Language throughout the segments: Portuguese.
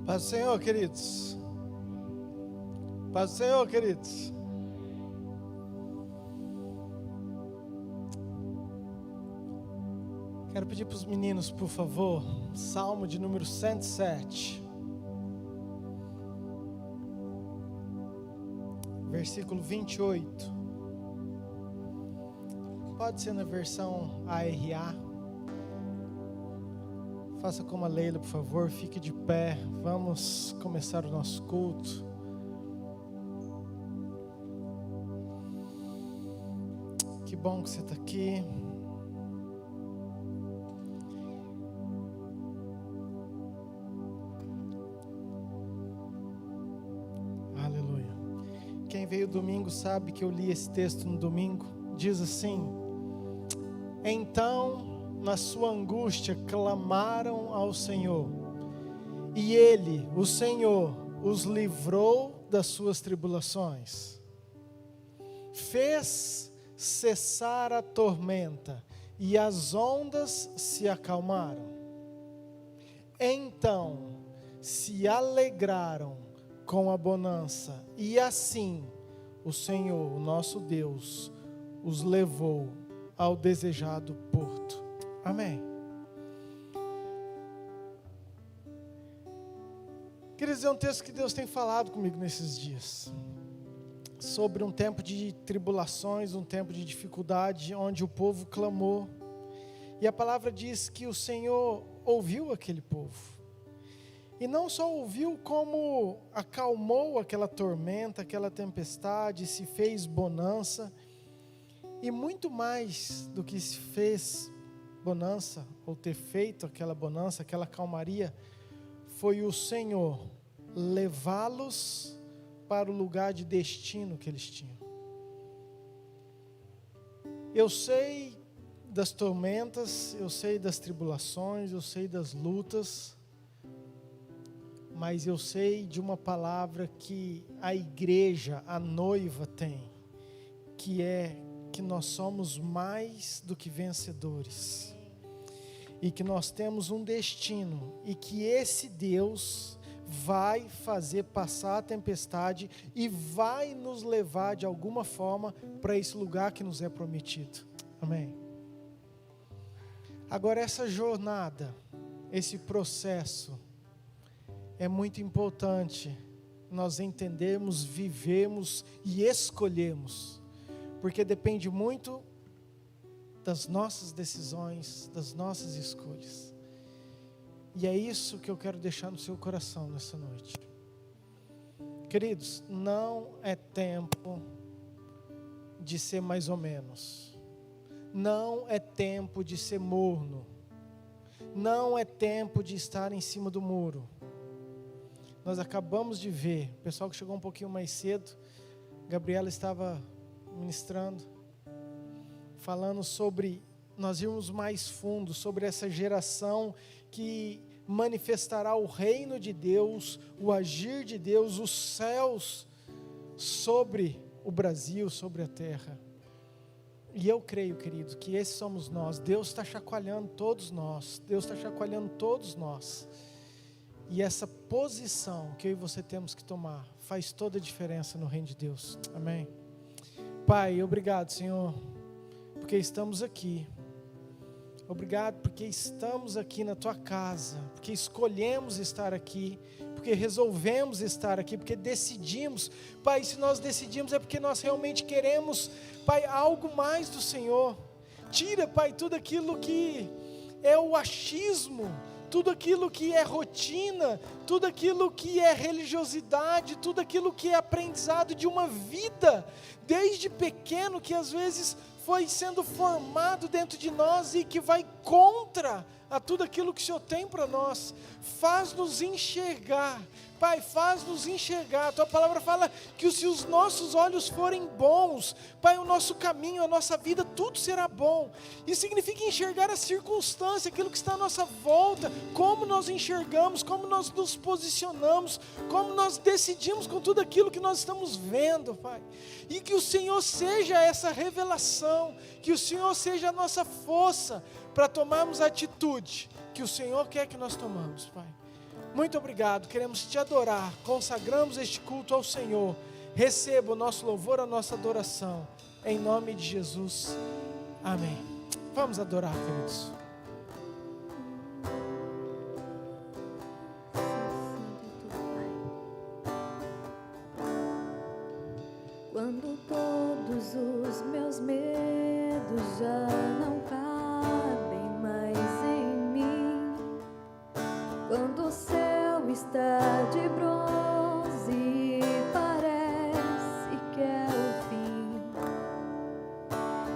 Paz do Senhor, queridos. Paz do Senhor, queridos. Quero pedir para os meninos, por favor, Salmo de número 107. Versículo 28. Pode ser na versão ARA. Faça como a Leila, por favor, fique de pé. Vamos começar o nosso culto. Que bom que você está aqui. Aleluia. Quem veio domingo sabe que eu li esse texto no domingo. Diz assim: então, na sua angústia, clamaram ao Senhor, e Ele, o Senhor, os livrou das suas tribulações. Fez cessar a tormenta, e as ondas se acalmaram. Então, se alegraram com a bonança, e assim, o Senhor, o nosso Deus, os levou ao desejado porto. Amém. Queridos, é um texto que Deus tem falado comigo nesses dias, sobre um tempo de tribulações, um tempo de dificuldade, onde o povo clamou, e a palavra diz que o Senhor ouviu aquele povo, e não só ouviu, como acalmou aquela tormenta, aquela tempestade, se fez bonança, e muito mais do que se fez bonança, ou ter feito aquela bonança, aquela calmaria, foi o Senhor levá-los para o lugar de destino que eles tinham. Eu sei das tormentas, eu sei das tribulações, eu sei das lutas, mas eu sei de uma palavra que a igreja, a noiva tem, que é que nós somos mais do que vencedores, e que nós temos um destino, e que esse Deus vai fazer passar a tempestade e vai nos levar de alguma forma para esse lugar que nos é prometido. Amém. Agora, essa jornada, esse processo, é muito importante nós entendermos, vivemos e escolhermos, porque depende muito das nossas decisões, das nossas escolhas. E é isso que eu quero deixar no seu coração nessa noite. Queridos, não é tempo de ser mais ou menos. Não é tempo de ser morno. Não é tempo de estar em cima do muro. Nós acabamos de ver, o pessoal que chegou um pouquinho mais cedo, Gabriela estava ministrando, falando sobre nós irmos mais fundo, sobre essa geração que manifestará o reino de Deus, o agir de Deus, os céus sobre o Brasil, sobre a terra. E eu creio, querido, que esses somos nós. Deus está chacoalhando todos nós, Deus está chacoalhando todos nós, e essa posição que eu e você temos que tomar faz toda a diferença no reino de Deus. Amém. Pai, obrigado, Senhor, porque estamos aqui. Obrigado porque estamos aqui na Tua casa, porque escolhemos estar aqui, porque resolvemos estar aqui, porque decidimos. Pai, se nós decidimos é porque nós realmente queremos, Pai, algo mais do Senhor. Tira, Pai, tudo aquilo que é o achismo, tudo aquilo que é rotina, tudo aquilo que é religiosidade, tudo aquilo que é aprendizado de uma vida, desde pequeno, que às vezes foi sendo formado dentro de nós e que vai contra a tudo aquilo que o Senhor tem para nós. Faz-nos enxergar, Pai, faz-nos enxergar. A Tua palavra fala que se os nossos olhos forem bons, Pai, o nosso caminho, a nossa vida, tudo será bom. Isso significa enxergar a circunstância, aquilo que está à nossa volta, como nós enxergamos, como nós nos posicionamos, como nós decidimos com tudo aquilo que nós estamos vendo, Pai. E que o Senhor seja essa revelação, que o Senhor seja a nossa força para tomarmos a atitude que o Senhor quer que nós tomamos, Pai. Muito obrigado, queremos te adorar, consagramos este culto ao Senhor. Receba o nosso louvor, a nossa adoração, em nome de Jesus, amém. Vamos adorar, queridos. Quando todos os meus medos já não cabem mais em mim, quando o céu está de bronze e parece que é o fim,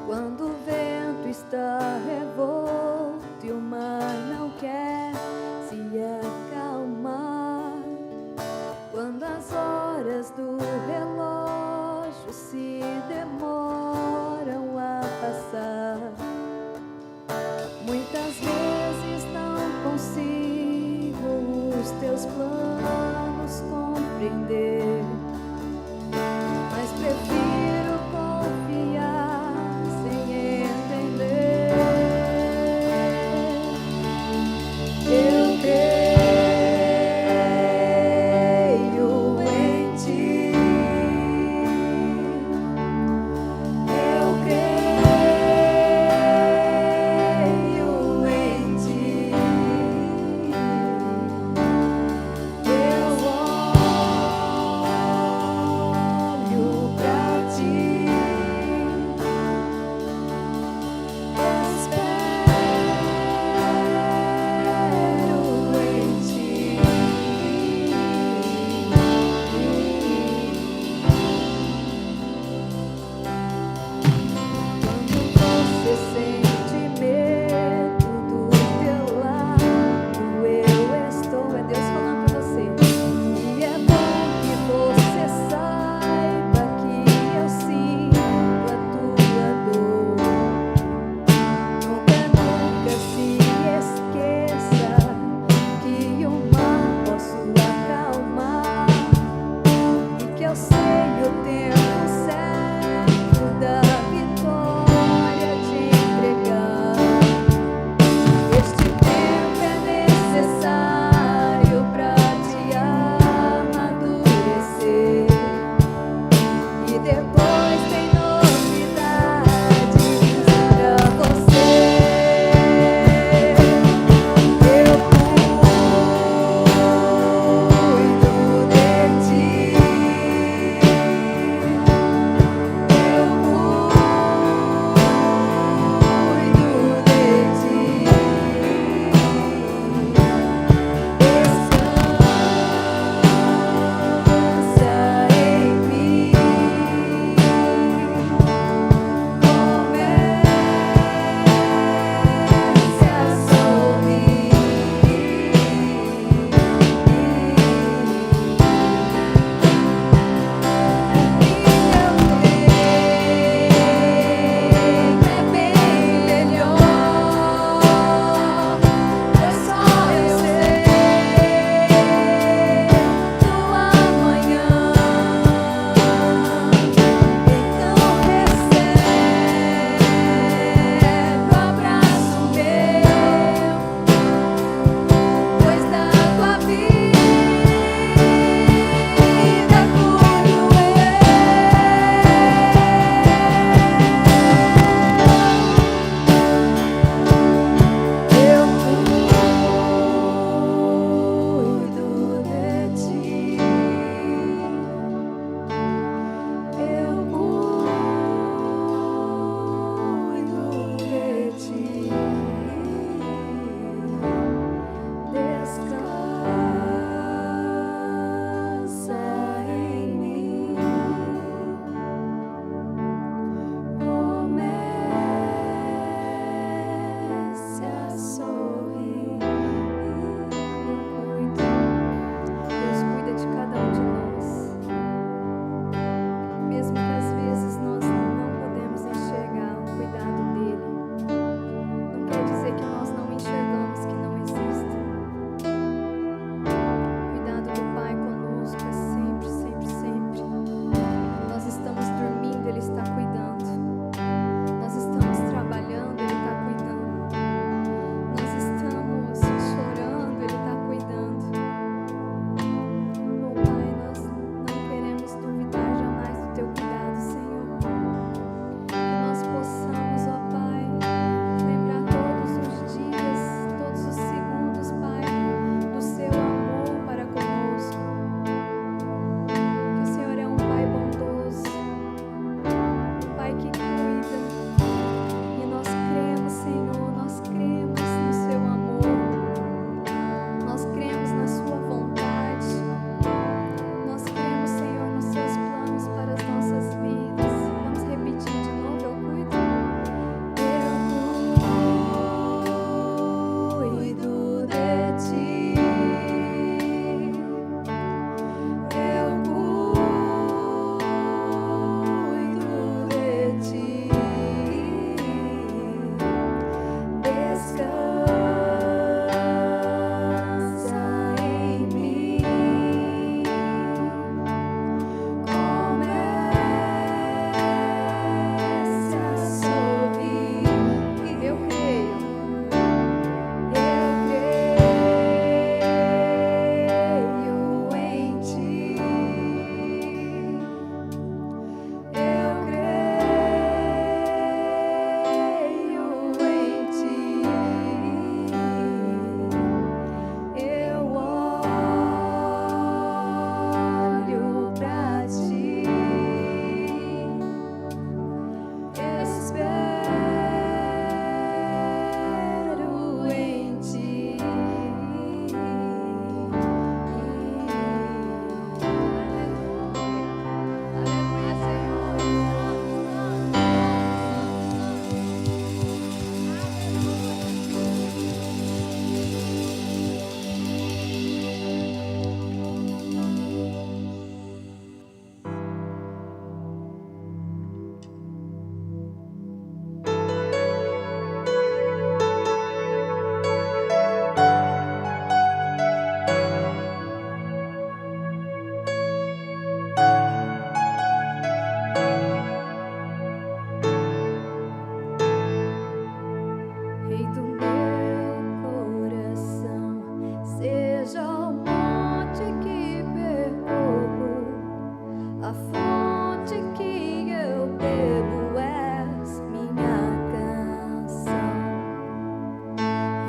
quando o vento está revolto e o mar não quer se acalmar, quando as horas do relógio se demoram a passar, muitas vezes não consigo os teus planos compreender, mas prefiro confiar sem entender. Eu creio em ti. Eu creio em ti. Eu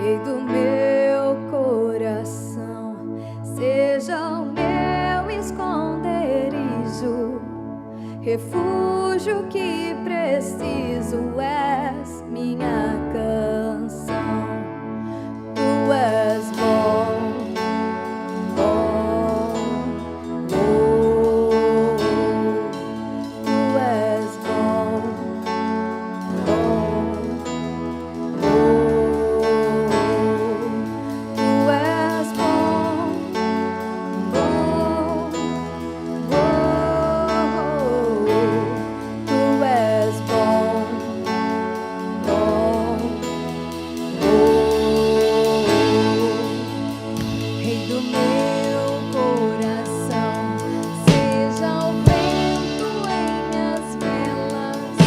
Rei do meu coração, seja o meu esconderijo, refúgio que preciso, és minha canção. Tu és bom, bom, bom. Tu és bom, bom, bom. Tu és bom, bom, bom. Tu és bom, bom, Rei do meu coração, seja o vento em minhas velas,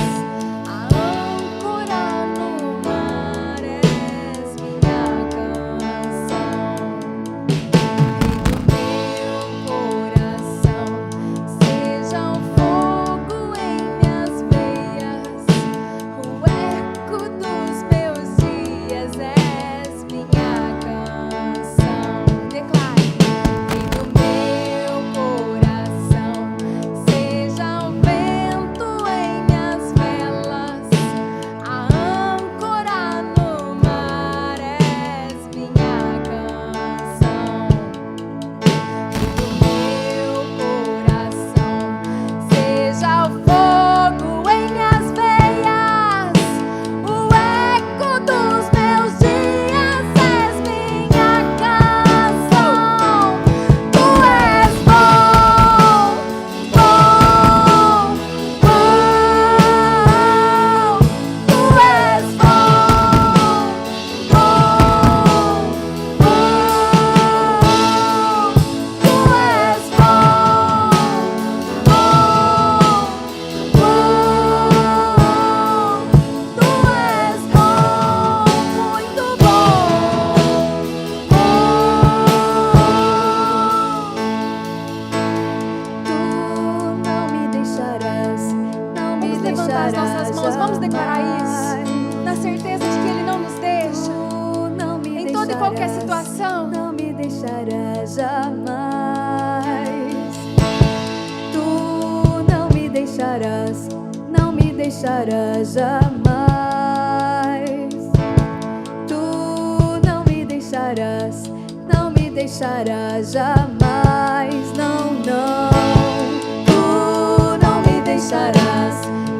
a âncora no mar, és minha canção. Rei do meu coração, seja o fogo em minhas veias, o eco dos meus dias, és minha canção. Declare. Rei do meu coração, seja o vento em minhas velas, a âncora no mar, és minha canção. Rei do meu coração, seja o fogo em minhas veias, o eco dos meus dias, és minha canção. Tu és bom, bom, bom. Tu és bom, bom, bom. Tu és bom, bom, bom. Tu és bom, muito bom. Tu não me deixarás, não me Vamos levantar as deixarás nossas mãos, vamos declarar isso, jamais. na certeza de que Ele não nos deixa, Tu não me em toda e qualquer deixarás, situação. não me deixarás jamais. Tu não me deixarás, não me deixarás jamais. Tu não me deixarás, não me deixarás jamais. Não, não. Tu não me deixarás,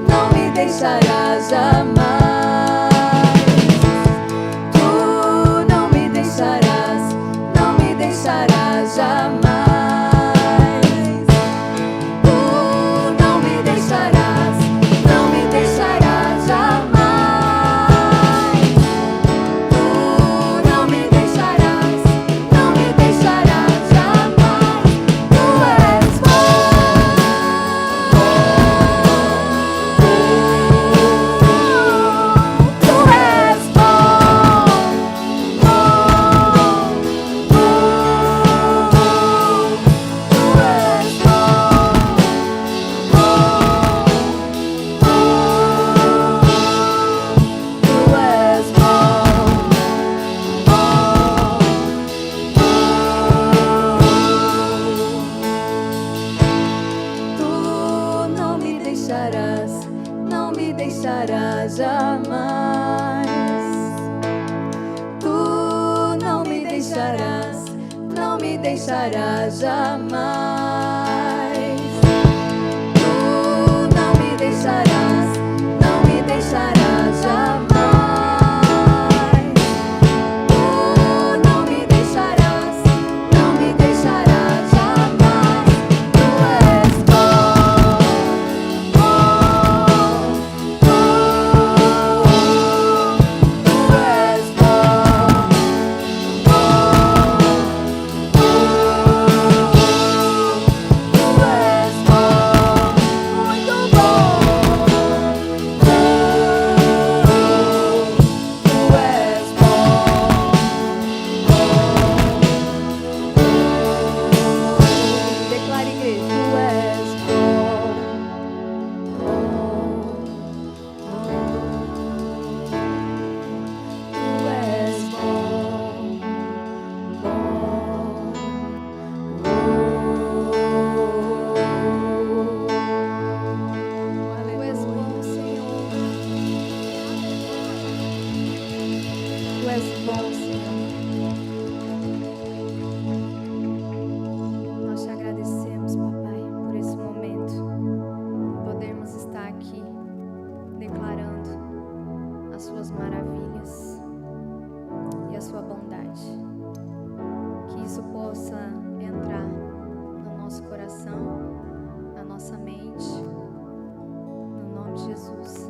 não me deixarás jamais. Tu não me deixarás, não me deixarás jamais. Tu não me deixarás, não me deixarás jamais. Tu não me deixarás, não me deixarás jamais. Tu és bom, tu és bom, Tu não me deixarás, não me deixarás jamais. Tu não me deixarás, não me deixarás jamais. Tu não me deixarás, não me deixarás jamais. Tu não me deixarás, não me deixarás jamais. Tu és bom, bom, bom. Tu és bom, bom, bom. és bom, Senhor. Nós te agradecemos, papai, por esse momento. Podermos estar aqui declarando as suas maravilhas e a sua bondade. Que isso possa entrar no nosso coração, na nossa mente, no nome de Jesus.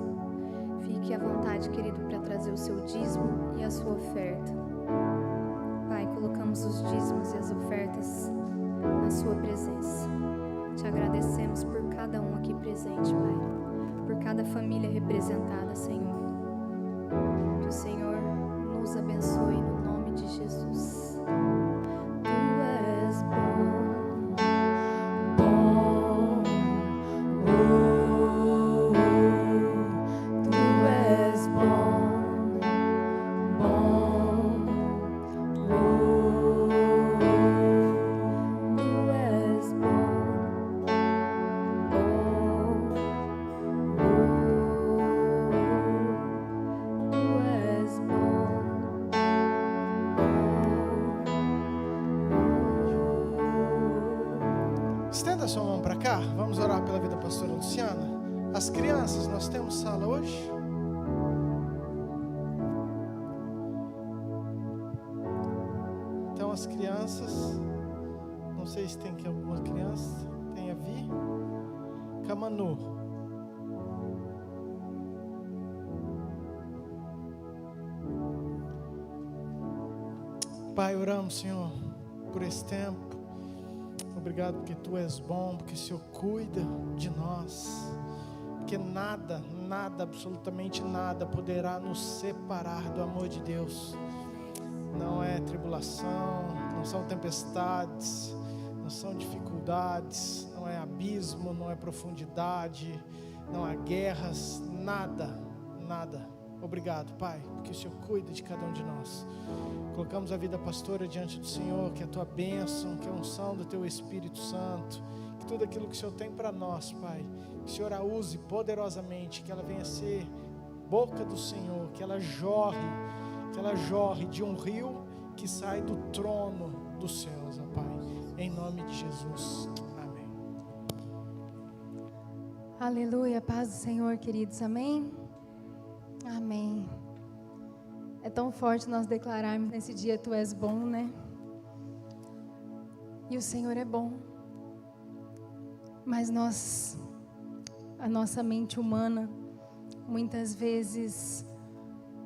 Fique à vontade, querido, para trazer o seu dízimo e a sua oferta. Pai, colocamos os dízimos e as ofertas na sua presença. Te agradecemos por cada um aqui presente, Pai, por cada família representada, Senhor. Que o Senhor nos abençoe no nome de Jesus. Tu és bom, bom, Tu és bom, bom, Tu és bom, Tu és bom. Estenda sua mão para cá, vamos orar pela vida da pastora Luciana. As crianças, nós temos sala hoje? Então as crianças, não sei se tem aqui alguma criança, tem a Vi, Camanu. Pai, oramos, Senhor, por esse tempo. Obrigado porque Tu és bom, porque o Senhor cuida de nós. Porque nada, absolutamente nada poderá nos separar do amor de Deus. Não é tribulação, não são tempestades, não são dificuldades, não é abismo, não é profundidade, não há guerras, nada. Obrigado, Pai, porque o Senhor cuida de cada um de nós. Colocamos a vida pastora diante do Senhor, que a Tua bênção, que a unção do Teu Espírito Santo, que tudo aquilo que o Senhor tem para nós, Pai, que o Senhor a use poderosamente, que ela venha a ser boca do Senhor, que ela jorre de um rio que sai do trono dos céus, ó Pai, em nome de Jesus, amém. Aleluia, paz do Senhor, queridos, amém? Amém. É tão forte nós declararmos nesse dia, Tu és bom, né? E o Senhor é bom. Mas a nossa mente humana, muitas vezes,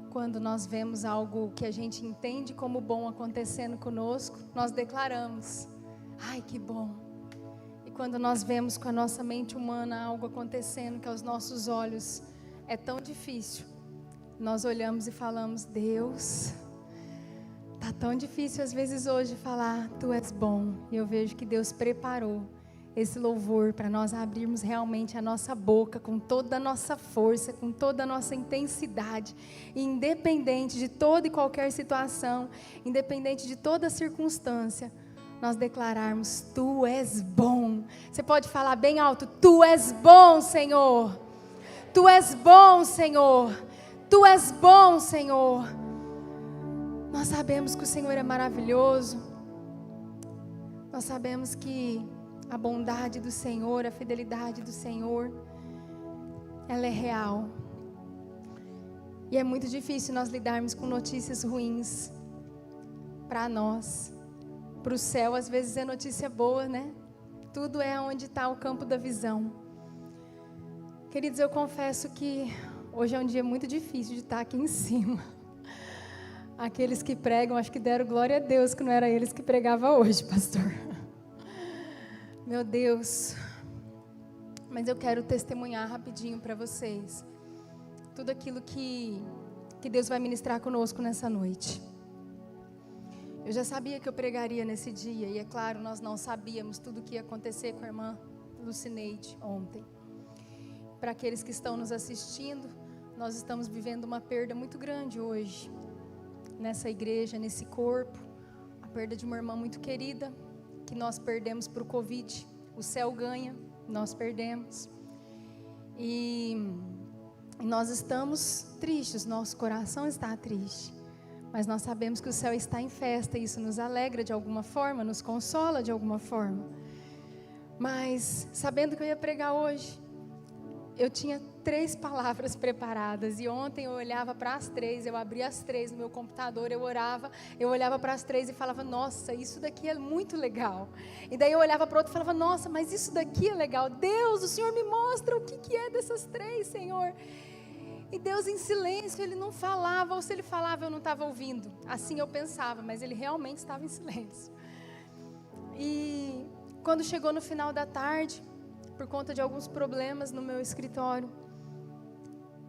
quando nós vemos algo que a gente entende como bom acontecendo conosco, nós declaramos, ai que bom. E quando nós vemos com a nossa mente humana algo acontecendo que aos nossos olhos é tão difícil, nós olhamos e falamos, Deus, tá tão difícil às vezes hoje falar, Tu és bom. E eu vejo que Deus preparou esse louvor para nós abrirmos realmente a nossa boca com toda a nossa força, com toda a nossa intensidade, independente de toda e qualquer situação, independente de toda circunstância, nós declararmos, Tu és bom. Você pode falar bem alto, Tu és bom, Senhor. Tu és bom, Senhor. Tu és bom, Senhor. Nós sabemos que o Senhor é maravilhoso. Nós sabemos que a bondade do Senhor, a fidelidade do Senhor, ela é real. E é muito difícil nós lidarmos com notícias ruins para nós. Para o céu, às vezes é notícia boa, né? Tudo é onde está o campo da visão. Queridos, eu confesso que hoje é um dia muito difícil de estar aqui em cima. Aqueles que pregam, acho que deram glória a Deus que não era eles que pregavam hoje, pastor. Meu Deus. Mas eu quero testemunhar rapidinho para vocês tudo aquilo que Deus vai ministrar conosco nessa noite. Eu já sabia que eu pregaria nesse dia, e é claro, nós não sabíamos tudo o que ia acontecer com a irmã Lucineide ontem. Para aqueles que estão nos assistindo, nós estamos vivendo uma perda muito grande hoje, nessa igreja, nesse corpo, a perda de uma irmã muito querida, que nós perdemos para o Covid. O céu ganha, nós perdemos. E nós estamos tristes, nosso coração está triste. Mas nós sabemos que o céu está em festa, e isso nos alegra de alguma forma, nos consola de alguma forma. Mas, sabendo que eu ia pregar hoje, eu tinha 3 palavras preparadas, e ontem eu olhava para as 3, eu abria as 3 no meu computador, eu orava, eu olhava para as 3 e falava, nossa, isso daqui é muito legal. E daí eu olhava para outro e falava, nossa, mas isso daqui é legal. Deus, o Senhor me mostra o que é dessas 3, Senhor. E Deus em silêncio, Ele não falava, ou se Ele falava eu não estava ouvindo. Assim eu pensava, mas Ele realmente estava em silêncio. E quando chegou no final da tarde, por conta de alguns problemas no meu escritório,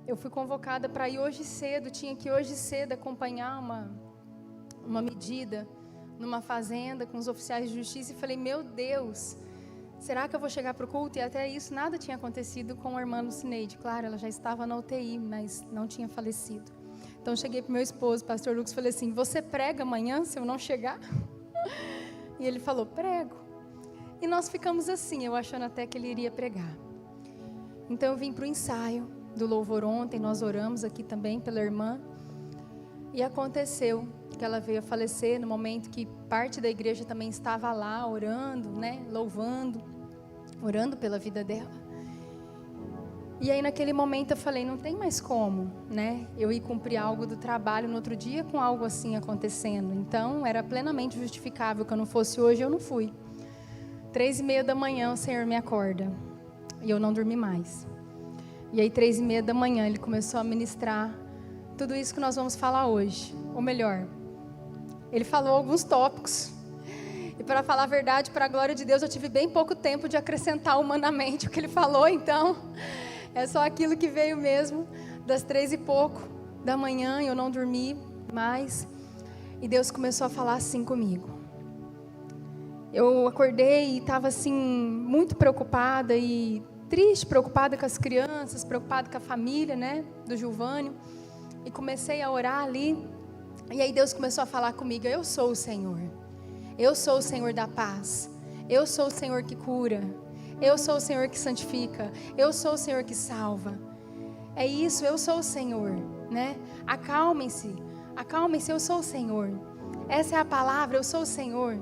eu fui convocada para ir hoje cedo, tinha que hoje cedo acompanhar uma medida numa fazenda com os oficiais de justiça, e falei, meu Deus, será que eu vou chegar para o culto? E até isso nada tinha acontecido com a irmã Lucineide. Claro, ela já estava na UTI, mas não tinha falecido. Então eu cheguei para o meu esposo, pastor Lucas, e falei assim, você prega amanhã se eu não chegar? E ele falou, prego. E nós ficamos assim, eu achando até que ele iria pregar. Então eu vim para o ensaio do louvor ontem, nós oramos aqui também pela irmã. E aconteceu que ela veio a falecer no momento que parte da igreja também estava lá orando, né, louvando, orando pela vida dela. E aí naquele momento eu falei, não tem mais como, né, eu ir cumprir algo do trabalho no outro dia com algo assim acontecendo. Então era plenamente justificável que eu não fosse hoje, eu não fui. 3:30 da manhã o Senhor me acorda e eu não dormi mais. E aí 3:30 da manhã Ele começou a ministrar tudo isso que nós vamos falar hoje, ou melhor, Ele falou alguns tópicos, e para falar a verdade, para a glória de Deus, eu tive bem pouco tempo de acrescentar humanamente o que Ele falou, então, é só aquilo que veio mesmo, das 3 e pouco da manhã, eu não dormi mais, e Deus começou a falar assim comigo. Eu acordei e estava assim, muito preocupada e triste, preocupada com as crianças, preocupada com a família, né, do Gilvânio, e comecei a orar ali. E aí Deus começou a falar comigo, eu sou o Senhor da paz, eu sou o Senhor que cura, eu sou o Senhor que santifica, eu sou o Senhor que salva, é isso, eu sou o Senhor, né? Acalmem-se, eu sou o Senhor, essa é a palavra, eu sou o Senhor.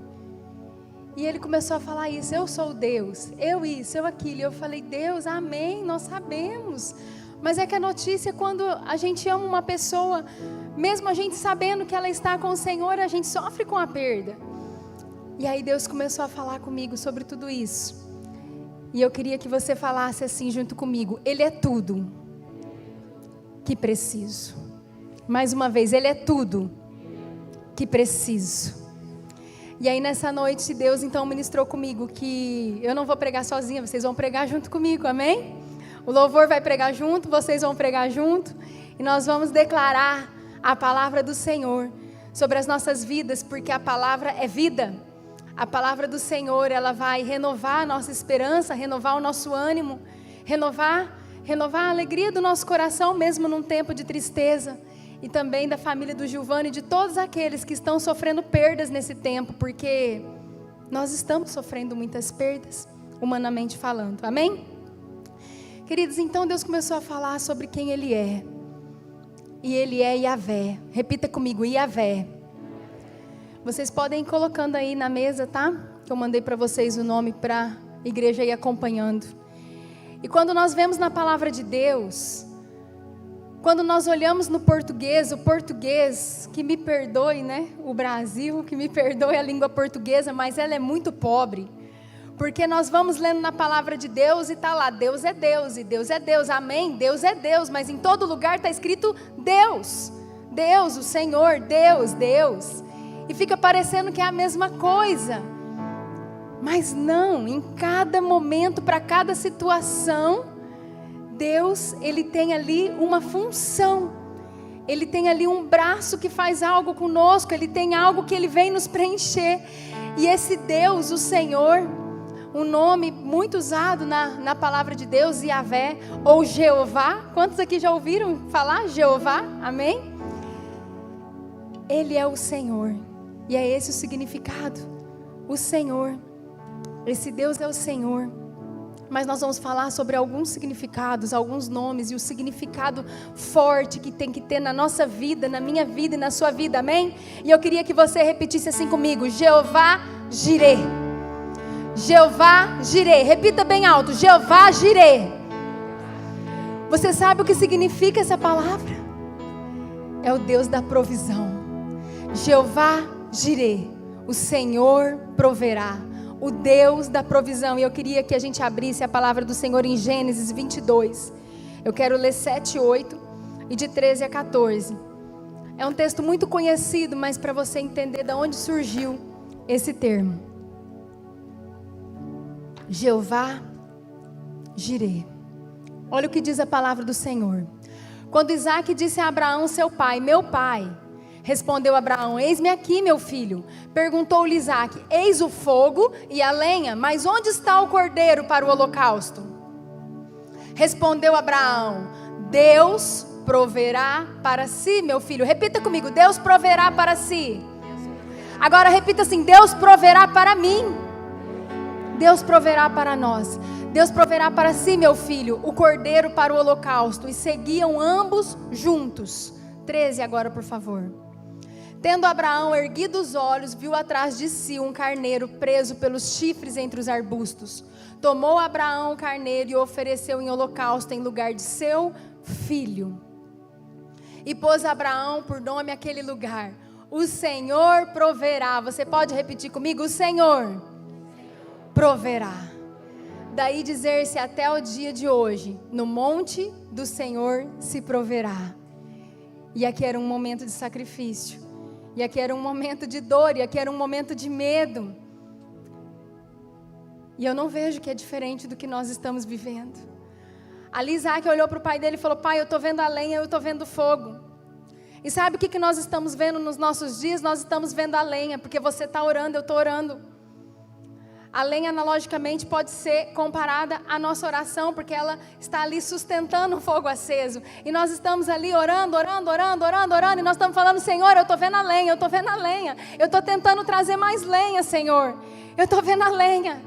E Ele começou a falar isso, eu sou Deus, eu isso, eu aquilo, e eu falei, Deus, amém, nós sabemos. Mas é que a notícia é quando a gente ama uma pessoa, mesmo a gente sabendo que ela está com o Senhor, a gente sofre com a perda. E aí Deus começou a falar comigo sobre tudo isso. E eu queria que você falasse assim junto comigo, Ele é tudo que preciso. Mais uma vez, Ele é tudo que preciso. E aí nessa noite Deus então ministrou comigo que eu não vou pregar sozinha, vocês vão pregar junto comigo, amém? O louvor vai pregar junto, vocês vão pregar junto, e nós vamos declarar a palavra do Senhor sobre as nossas vidas, porque a palavra é vida. A palavra do Senhor, ela vai renovar a nossa esperança, renovar o nosso ânimo, renovar a alegria do nosso coração, mesmo num tempo de tristeza. E também da família do Gilvânio e de todos aqueles que estão sofrendo perdas nesse tempo, porque nós estamos sofrendo muitas perdas, humanamente falando, amém? Queridos, então Deus começou a falar sobre quem Ele é. E Ele é Yahvé. Repita comigo, Yahvé. Vocês podem ir colocando aí na mesa, tá? Que eu mandei para vocês o nome para a igreja ir acompanhando. E quando nós vemos na palavra de Deus, quando nós olhamos no português, o português, que me perdoe, né? O Brasil, que me perdoe a língua portuguesa, mas ela é muito pobre. Porque nós vamos lendo na palavra de Deus e está lá, Deus é Deus, e Deus é Deus, amém? Deus é Deus, mas em todo lugar está escrito Deus. Deus, o Senhor, Deus, Deus. E fica parecendo que é a mesma coisa. Mas não, em cada momento, para cada situação, Deus, Ele tem ali uma função. Ele tem ali um braço que faz algo conosco, Ele tem algo que Ele vem nos preencher. E esse Deus, o Senhor, um nome muito usado na palavra de Deus, Yahvé, ou Jeová. Quantos aqui já ouviram falar Jeová? Amém? Ele é o Senhor. E é esse o significado. O Senhor. Esse Deus é o Senhor. Mas nós vamos falar sobre alguns significados, alguns nomes e o significado forte que tem que ter na nossa vida, na minha vida e na sua vida, amém? E eu queria que você repetisse assim comigo: Jeová Jireh. Jeová Jireh. Repita bem alto: Jeová Jireh. Você sabe o que significa essa palavra? É o Deus da provisão. Jeová Jireh, o Senhor proverá. O Deus da provisão. E eu queria que a gente abrisse a palavra do Senhor em Gênesis 22. Eu quero ler 7, 8 e de 13 a 14. É um texto muito conhecido, mas para você entender de onde surgiu esse termo. Jeová Jireh. Olha o que diz a palavra do Senhor. Quando Isaac disse a Abraão, seu pai: meu pai, respondeu Abraão: eis-me aqui, meu filho. Perguntou-lhe Isaac: eis o fogo e a lenha, mas onde está o cordeiro para o holocausto? Respondeu Abraão: Deus proverá para si, meu filho. Repita comigo: Deus proverá para si. Agora repita assim: Deus proverá para mim. Deus proverá para nós. Deus proverá para si, meu filho, o cordeiro para o holocausto. E seguiam ambos juntos. 13 agora, por favor. Tendo Abraão erguido os olhos, viu atrás de si um carneiro preso pelos chifres entre os arbustos. Tomou Abraão o carneiro e o ofereceu em holocausto em lugar de seu filho. E pôs Abraão por nome aquele lugar: o Senhor proverá. Você pode repetir comigo: o Senhor proverá. Daí dizer-se até o dia de hoje: no monte do Senhor se proverá. E aqui era um momento de sacrifício. E aqui era um momento de dor, e aqui era um momento de medo. E eu não vejo que é diferente do que nós estamos vivendo. Ali Isaac olhou para o pai dele e falou: pai, eu estou vendo a lenha, eu estou vendo o fogo. E sabe o que nós estamos vendo nos nossos dias? Nós estamos vendo a lenha, porque você está orando, eu estou orando. A lenha analogicamente pode ser comparada à nossa oração, porque ela está ali sustentando o fogo aceso. E nós estamos ali orando, e nós estamos falando: Senhor, eu estou vendo a lenha, eu estou vendo a lenha. Eu estou tentando trazer mais lenha, Senhor. Eu estou vendo a lenha.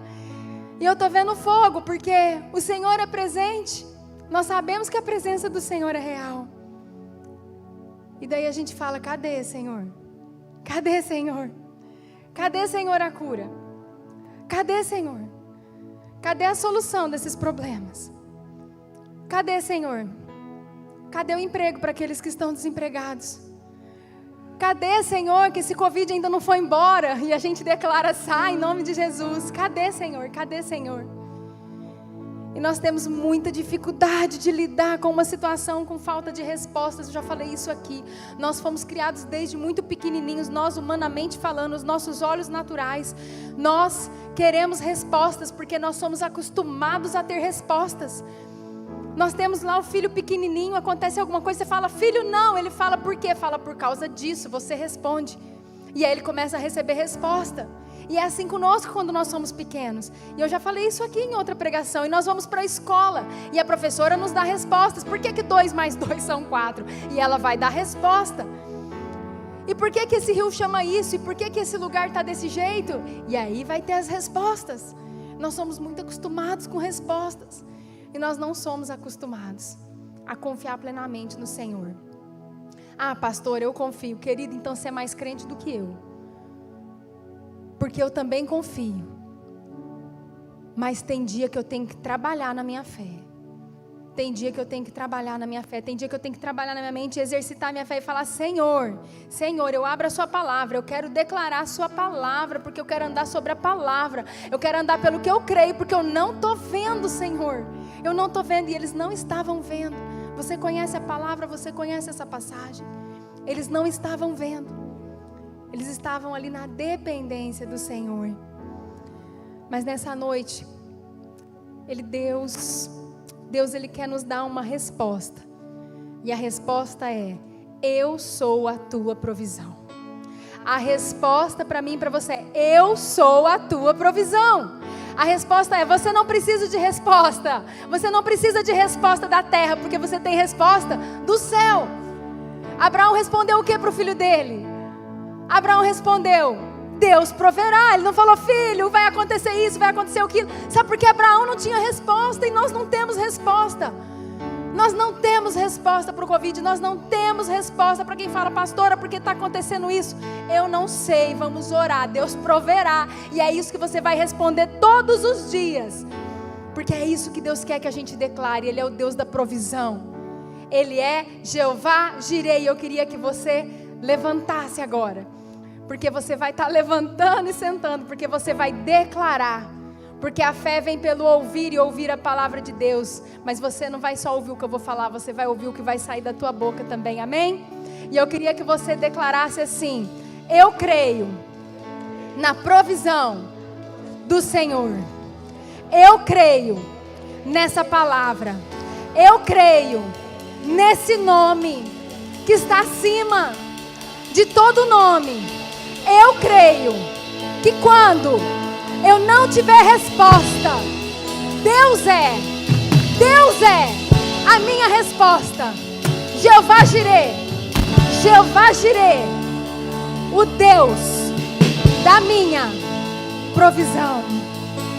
E eu estou vendo o fogo, porque o Senhor é presente. Nós sabemos que a presença do Senhor é real. E daí a gente fala: cadê, Senhor? Cadê, Senhor? Cadê, Senhor, a cura? Cadê, Senhor? Cadê a solução desses problemas? Cadê, Senhor? Cadê o emprego para aqueles que estão desempregados? Cadê, Senhor, que esse Covid ainda não foi embora e a gente declara: sai em nome de Jesus? Cadê, Senhor? Cadê, Senhor? E nós temos muita dificuldade de lidar com uma situação com falta de respostas. Eu já falei isso aqui. Nós fomos criados desde muito pequenininhos, nós humanamente falando, os nossos olhos naturais. Nós queremos respostas porque nós somos acostumados a ter respostas. Nós temos lá o filho pequenininho, acontece alguma coisa, você fala: filho, não. Ele fala: por quê? Fala: por causa disso. Você responde. E aí ele começa a receber resposta. E é assim conosco quando nós somos pequenos. E eu já falei isso aqui em outra pregação. E nós vamos para a escola e a professora nos dá respostas. Por que 2 mais 2 são 4? E ela vai dar resposta. E por que esse rio chama isso? E por que esse lugar está desse jeito? E aí vai ter as respostas. Nós somos muito acostumados com respostas. E nós não somos acostumados a confiar plenamente no Senhor. Ah, pastor, eu confio. Querido, então você é mais crente do que eu. Porque eu também confio. Mas tem dia que eu tenho que trabalhar na minha fé. Tem dia que eu tenho que trabalhar na minha fé. Tem dia que eu tenho que trabalhar na minha mente, exercitar a minha fé e falar: Senhor, Senhor, eu abro a sua palavra. Eu quero declarar a sua palavra, porque eu quero andar sobre a palavra. Eu quero andar pelo que eu creio, porque eu não estou vendo, Senhor. Eu não estou vendo, e eles não estavam vendo. Você conhece a palavra, você conhece essa passagem. Eles não estavam vendo. Eles estavam ali na dependência do Senhor. Mas nessa noite, Deus Ele quer nos dar uma resposta. E a resposta é: eu sou a tua provisão. A resposta para mim e para você é: eu sou a tua provisão. A resposta é: você não precisa de resposta. Você não precisa de resposta da terra, porque você tem resposta do céu. Abraão respondeu o que para o filho dele? Abraão respondeu: Deus proverá. Ele não falou: filho, vai acontecer isso, vai acontecer aquilo. Sabe por que Abraão não tinha resposta? E nós não temos resposta. Nós não temos resposta para o Covid. Nós não temos resposta para quem fala: pastora, por que está acontecendo isso? Eu não sei, vamos orar, Deus proverá. E é isso que você vai responder todos os dias, porque é isso que Deus quer que a gente declare. Ele é o Deus da provisão. Ele é Jeová Jireh. Eu queria que você levantasse agora, porque você vai estar levantando e sentando, porque você vai declarar. Porque a fé vem pelo ouvir e ouvir a palavra de Deus. Mas você não vai só ouvir o que eu vou falar, você vai ouvir o que vai sair da tua boca também, amém? E eu queria que você declarasse assim: eu creio na provisão do Senhor. Eu creio nessa palavra. Eu creio nesse nome que está acima de todo nome. Eu creio que quando eu não tiver resposta, Deus é a minha resposta. Jeová Jireh, o Deus da minha provisão.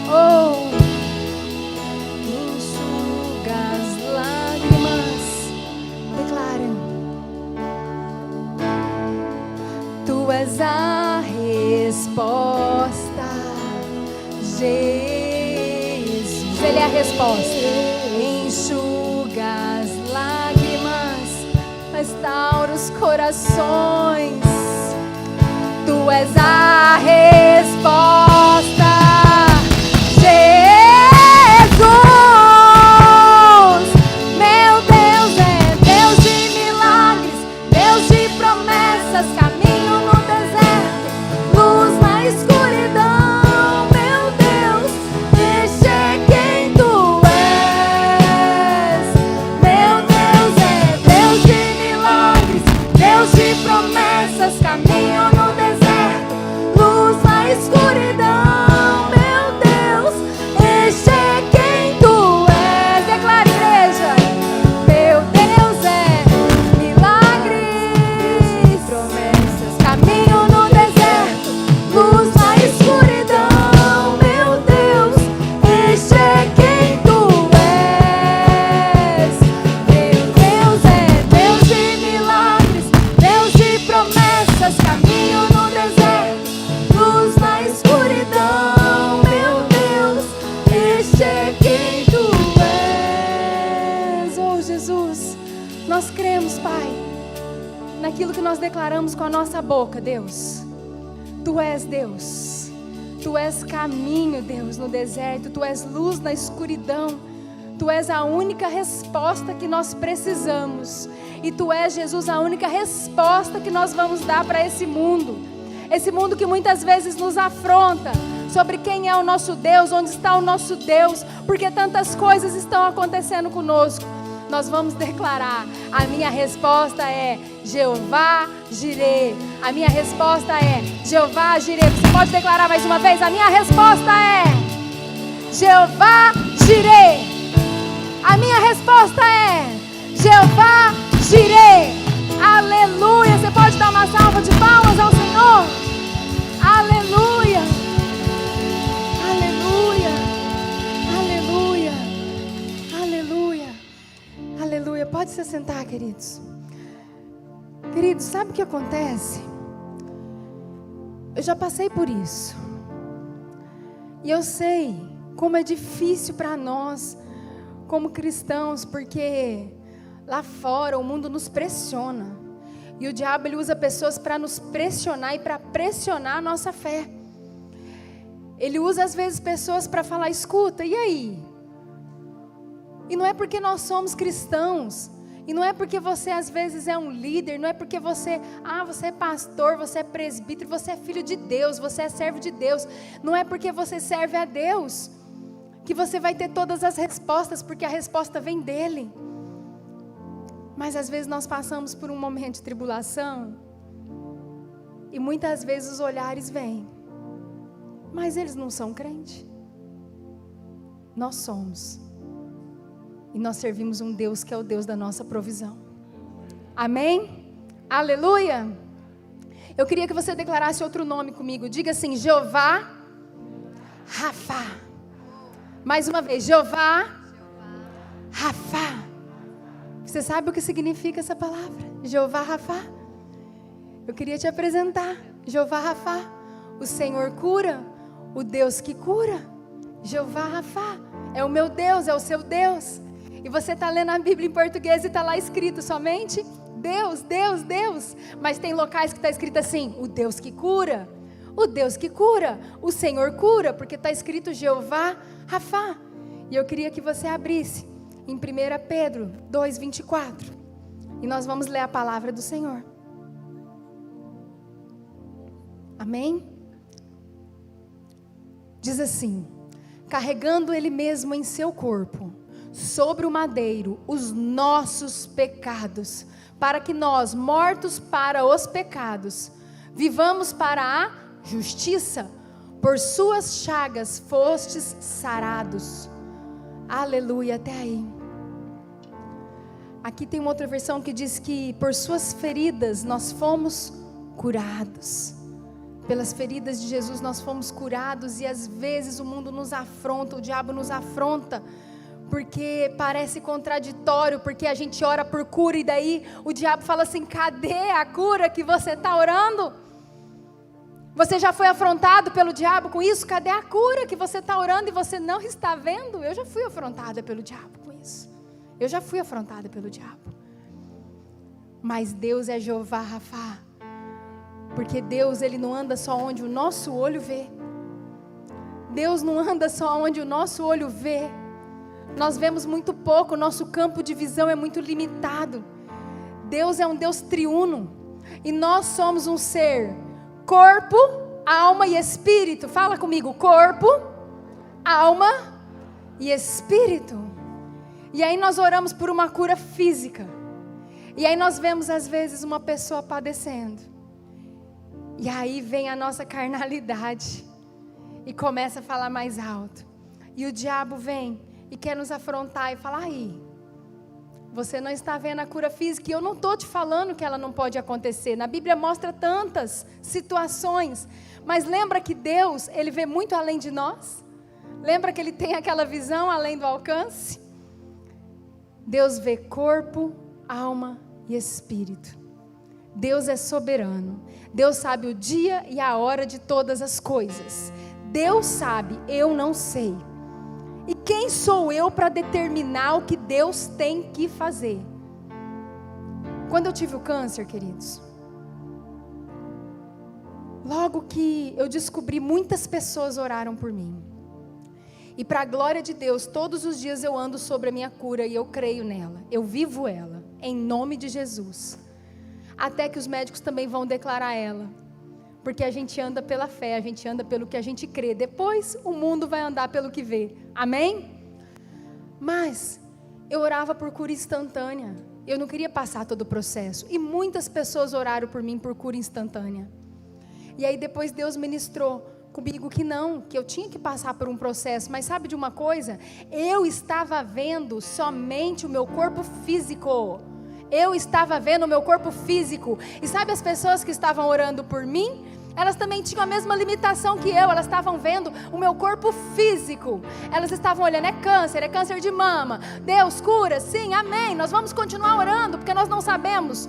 Oh, enxuga as lágrimas, declara: tu és a resposta. Jesus, Ele é a resposta. Enxuga as lágrimas, restaura os corações. Tu és a resposta, Jesus. Meu Deus é Deus de milagres, Deus de promessas, caminho no deserto, luz na escuridão. Caminho no deserto, luz na escuridão. Meu Deus, este é quem tu és. Declara, igreja. Meu Deus é milagres, promessas. Caminho no deserto, luz na escuridão. Meu Deus, este é quem tu és. Meu Deus é Deus de milagres, Deus de promessas. Caminho no deserto, luz na escuridão. Meu Deus, este é quem tu és. Oh Jesus, nós cremos, Pai, naquilo que nós declaramos com a nossa boca, Deus. Tu és Deus, Tu és caminho, Deus, no deserto. Tu és luz na escuridão. Tu és a única resposta que nós precisamos. E Tu és, Jesus, a única resposta que nós vamos dar para esse mundo. Esse mundo que muitas vezes nos afronta sobre quem é o nosso Deus, onde está o nosso Deus, porque tantas coisas estão acontecendo conosco. Nós vamos declarar: a minha resposta é Jeová Jireh. A minha resposta é Jeová Jireh. Você pode declarar mais uma vez? A minha resposta é Jeová Jireh. A minha resposta é Jeová Jireh. Aleluia. Você pode dar uma salva de palmas ao Senhor? Aleluia. Aleluia. Aleluia. Aleluia. Aleluia. Pode se sentar, queridos. Queridos, sabe o que acontece? Eu já passei por isso. E eu sei como é difícil para nós, como cristãos, porque lá fora o mundo nos pressiona. E o diabo, ele usa pessoas para nos pressionar e para pressionar a nossa fé. Ele usa às vezes pessoas para falar: escuta, e aí? E não é porque nós somos cristãos, e não é porque você às vezes é um líder, não é porque você é pastor, você é presbítero, você é filho de Deus, você é servo de Deus. Não é porque você serve a Deus que você vai ter todas as respostas, porque a resposta vem dEle. Mas às vezes nós passamos por um momento de tribulação, e muitas vezes os olhares vêm, mas eles não são crentes. Nós somos. E nós servimos um Deus que é o Deus da nossa provisão. Amém? Aleluia! Eu queria que você declarasse outro nome comigo. Diga assim: Jeová Rafá. Mais uma vez: Jeová Rafá. Você sabe o que significa essa palavra? Jeová Rafá. Eu queria te apresentar. Jeová Rafá, o Senhor cura, o Deus que cura. Jeová Rafá, é o meu Deus, é o seu Deus. E você está lendo a Bíblia em português e está lá escrito somente Deus, Deus, Deus. Mas tem locais que está escrito assim: o Deus que cura, o Deus que cura, o Senhor cura, porque está escrito Jeová Rafá. E eu queria que você abrisse em 1 Pedro 2:24. E nós vamos ler a palavra do Senhor. Amém? Diz assim: carregando Ele mesmo em seu corpo, sobre o madeiro, os nossos pecados, para que nós, mortos para os pecados, vivamos para a justiça. Por suas chagas fostes sarados. Aleluia, até aí. Aqui tem uma outra versão que diz que por suas feridas nós fomos curados. Pelas feridas de Jesus nós fomos curados. E às vezes o mundo nos afronta, o diabo nos afronta, porque parece contraditório, porque a gente ora por cura e daí o diabo fala assim: cadê a cura que você está orando? Você já foi afrontado pelo diabo com isso? Cadê a cura que você está orando e você não está vendo? Eu já fui afrontada pelo diabo com isso. Eu já fui afrontada pelo diabo. Mas Deus é Jeová Rafá. Porque Deus, Ele não anda só onde o nosso olho vê. Deus não anda só onde o nosso olho vê. Nós vemos muito pouco, o nosso campo de visão é muito limitado. Deus é um Deus triuno. E nós somos um ser corpo, alma e espírito. Fala comigo: corpo, alma e espírito. E aí nós oramos por uma cura física. E aí nós vemos às vezes uma pessoa padecendo. E aí vem a nossa carnalidade e começa a falar mais alto. E o diabo vem e quer nos afrontar e falar: aí, você não está vendo a cura física, e eu não estou te falando que ela não pode acontecer. Na Bíblia mostra tantas situações, mas lembra que Deus, Ele vê muito além de nós? Lembra que Ele tem aquela visão além do alcance? Deus vê corpo, alma e espírito. Deus é soberano. Deus sabe o dia e a hora de todas as coisas. Deus sabe, eu não sei. E quem sou eu para determinar o que Deus tem que fazer? Quando eu tive o câncer, queridos, logo que eu descobri, muitas pessoas oraram por mim. E para a glória de Deus, todos os dias eu ando sobre a minha cura e eu creio nela. Eu vivo ela, em nome de Jesus. Até que os médicos também vão declarar ela. Porque a gente anda pela fé, a gente anda pelo que a gente crê. Depois o mundo vai andar pelo que vê. Amém? Mas eu orava por cura instantânea. Eu não queria passar todo o processo. E muitas pessoas oraram por mim por cura instantânea. E aí depois Deus ministrou comigo que não, que eu tinha que passar por um processo. Mas sabe de uma coisa? Eu estava vendo somente o meu corpo físico. Eu estava vendo o meu corpo físico. E sabe as pessoas que estavam orando por mim? Elas também tinham a mesma limitação que eu. Elas estavam vendo o meu corpo físico. Elas estavam olhando: é câncer de mama. Deus cura, sim, amém. Nós vamos continuar orando, porque nós não sabemos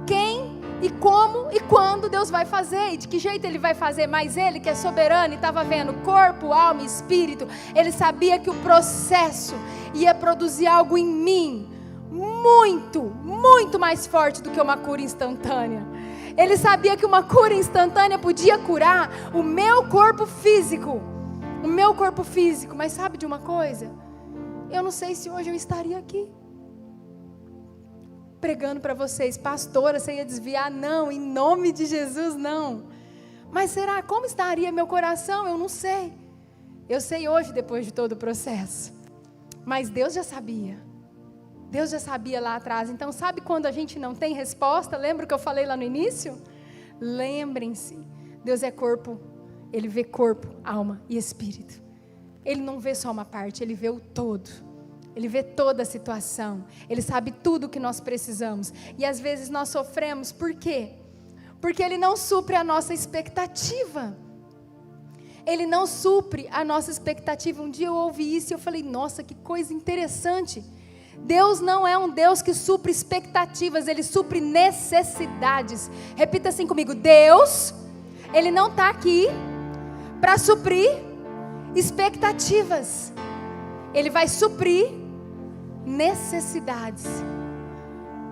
quem e como e quando Deus vai fazer, e de que jeito Ele vai fazer. Mas Ele, que é soberano e estava vendo corpo, alma e espírito, Ele sabia que o processo ia produzir algo em mim muito, muito mais forte do que uma cura instantânea. Ele sabia que uma cura instantânea podia curar o meu corpo físico. O meu corpo físico. Mas sabe de uma coisa? Eu não sei se hoje eu estaria aqui pregando para vocês: pastora, você ia desviar? Não, em nome de Jesus, não. Mas será? Como estaria meu coração? Eu não sei. Eu sei hoje, depois de todo o processo. Mas Deus já sabia. Deus já sabia lá atrás. Então sabe quando a gente não tem resposta? Lembra o que eu falei lá no início? Lembrem-se, Deus é corpo. Ele vê corpo, alma e espírito. Ele não vê só uma parte, Ele vê o todo. Ele vê toda a situação. Ele sabe tudo o que nós precisamos. E às vezes nós sofremos, por quê? Porque Ele não supre a nossa expectativa. Ele não supre a nossa expectativa. Um dia eu ouvi isso e eu falei, nossa, que coisa interessante. Deus não é um Deus que supre expectativas, Ele supre necessidades. Repita assim comigo, Deus, Ele não está aqui para suprir expectativas. Ele vai suprir necessidades.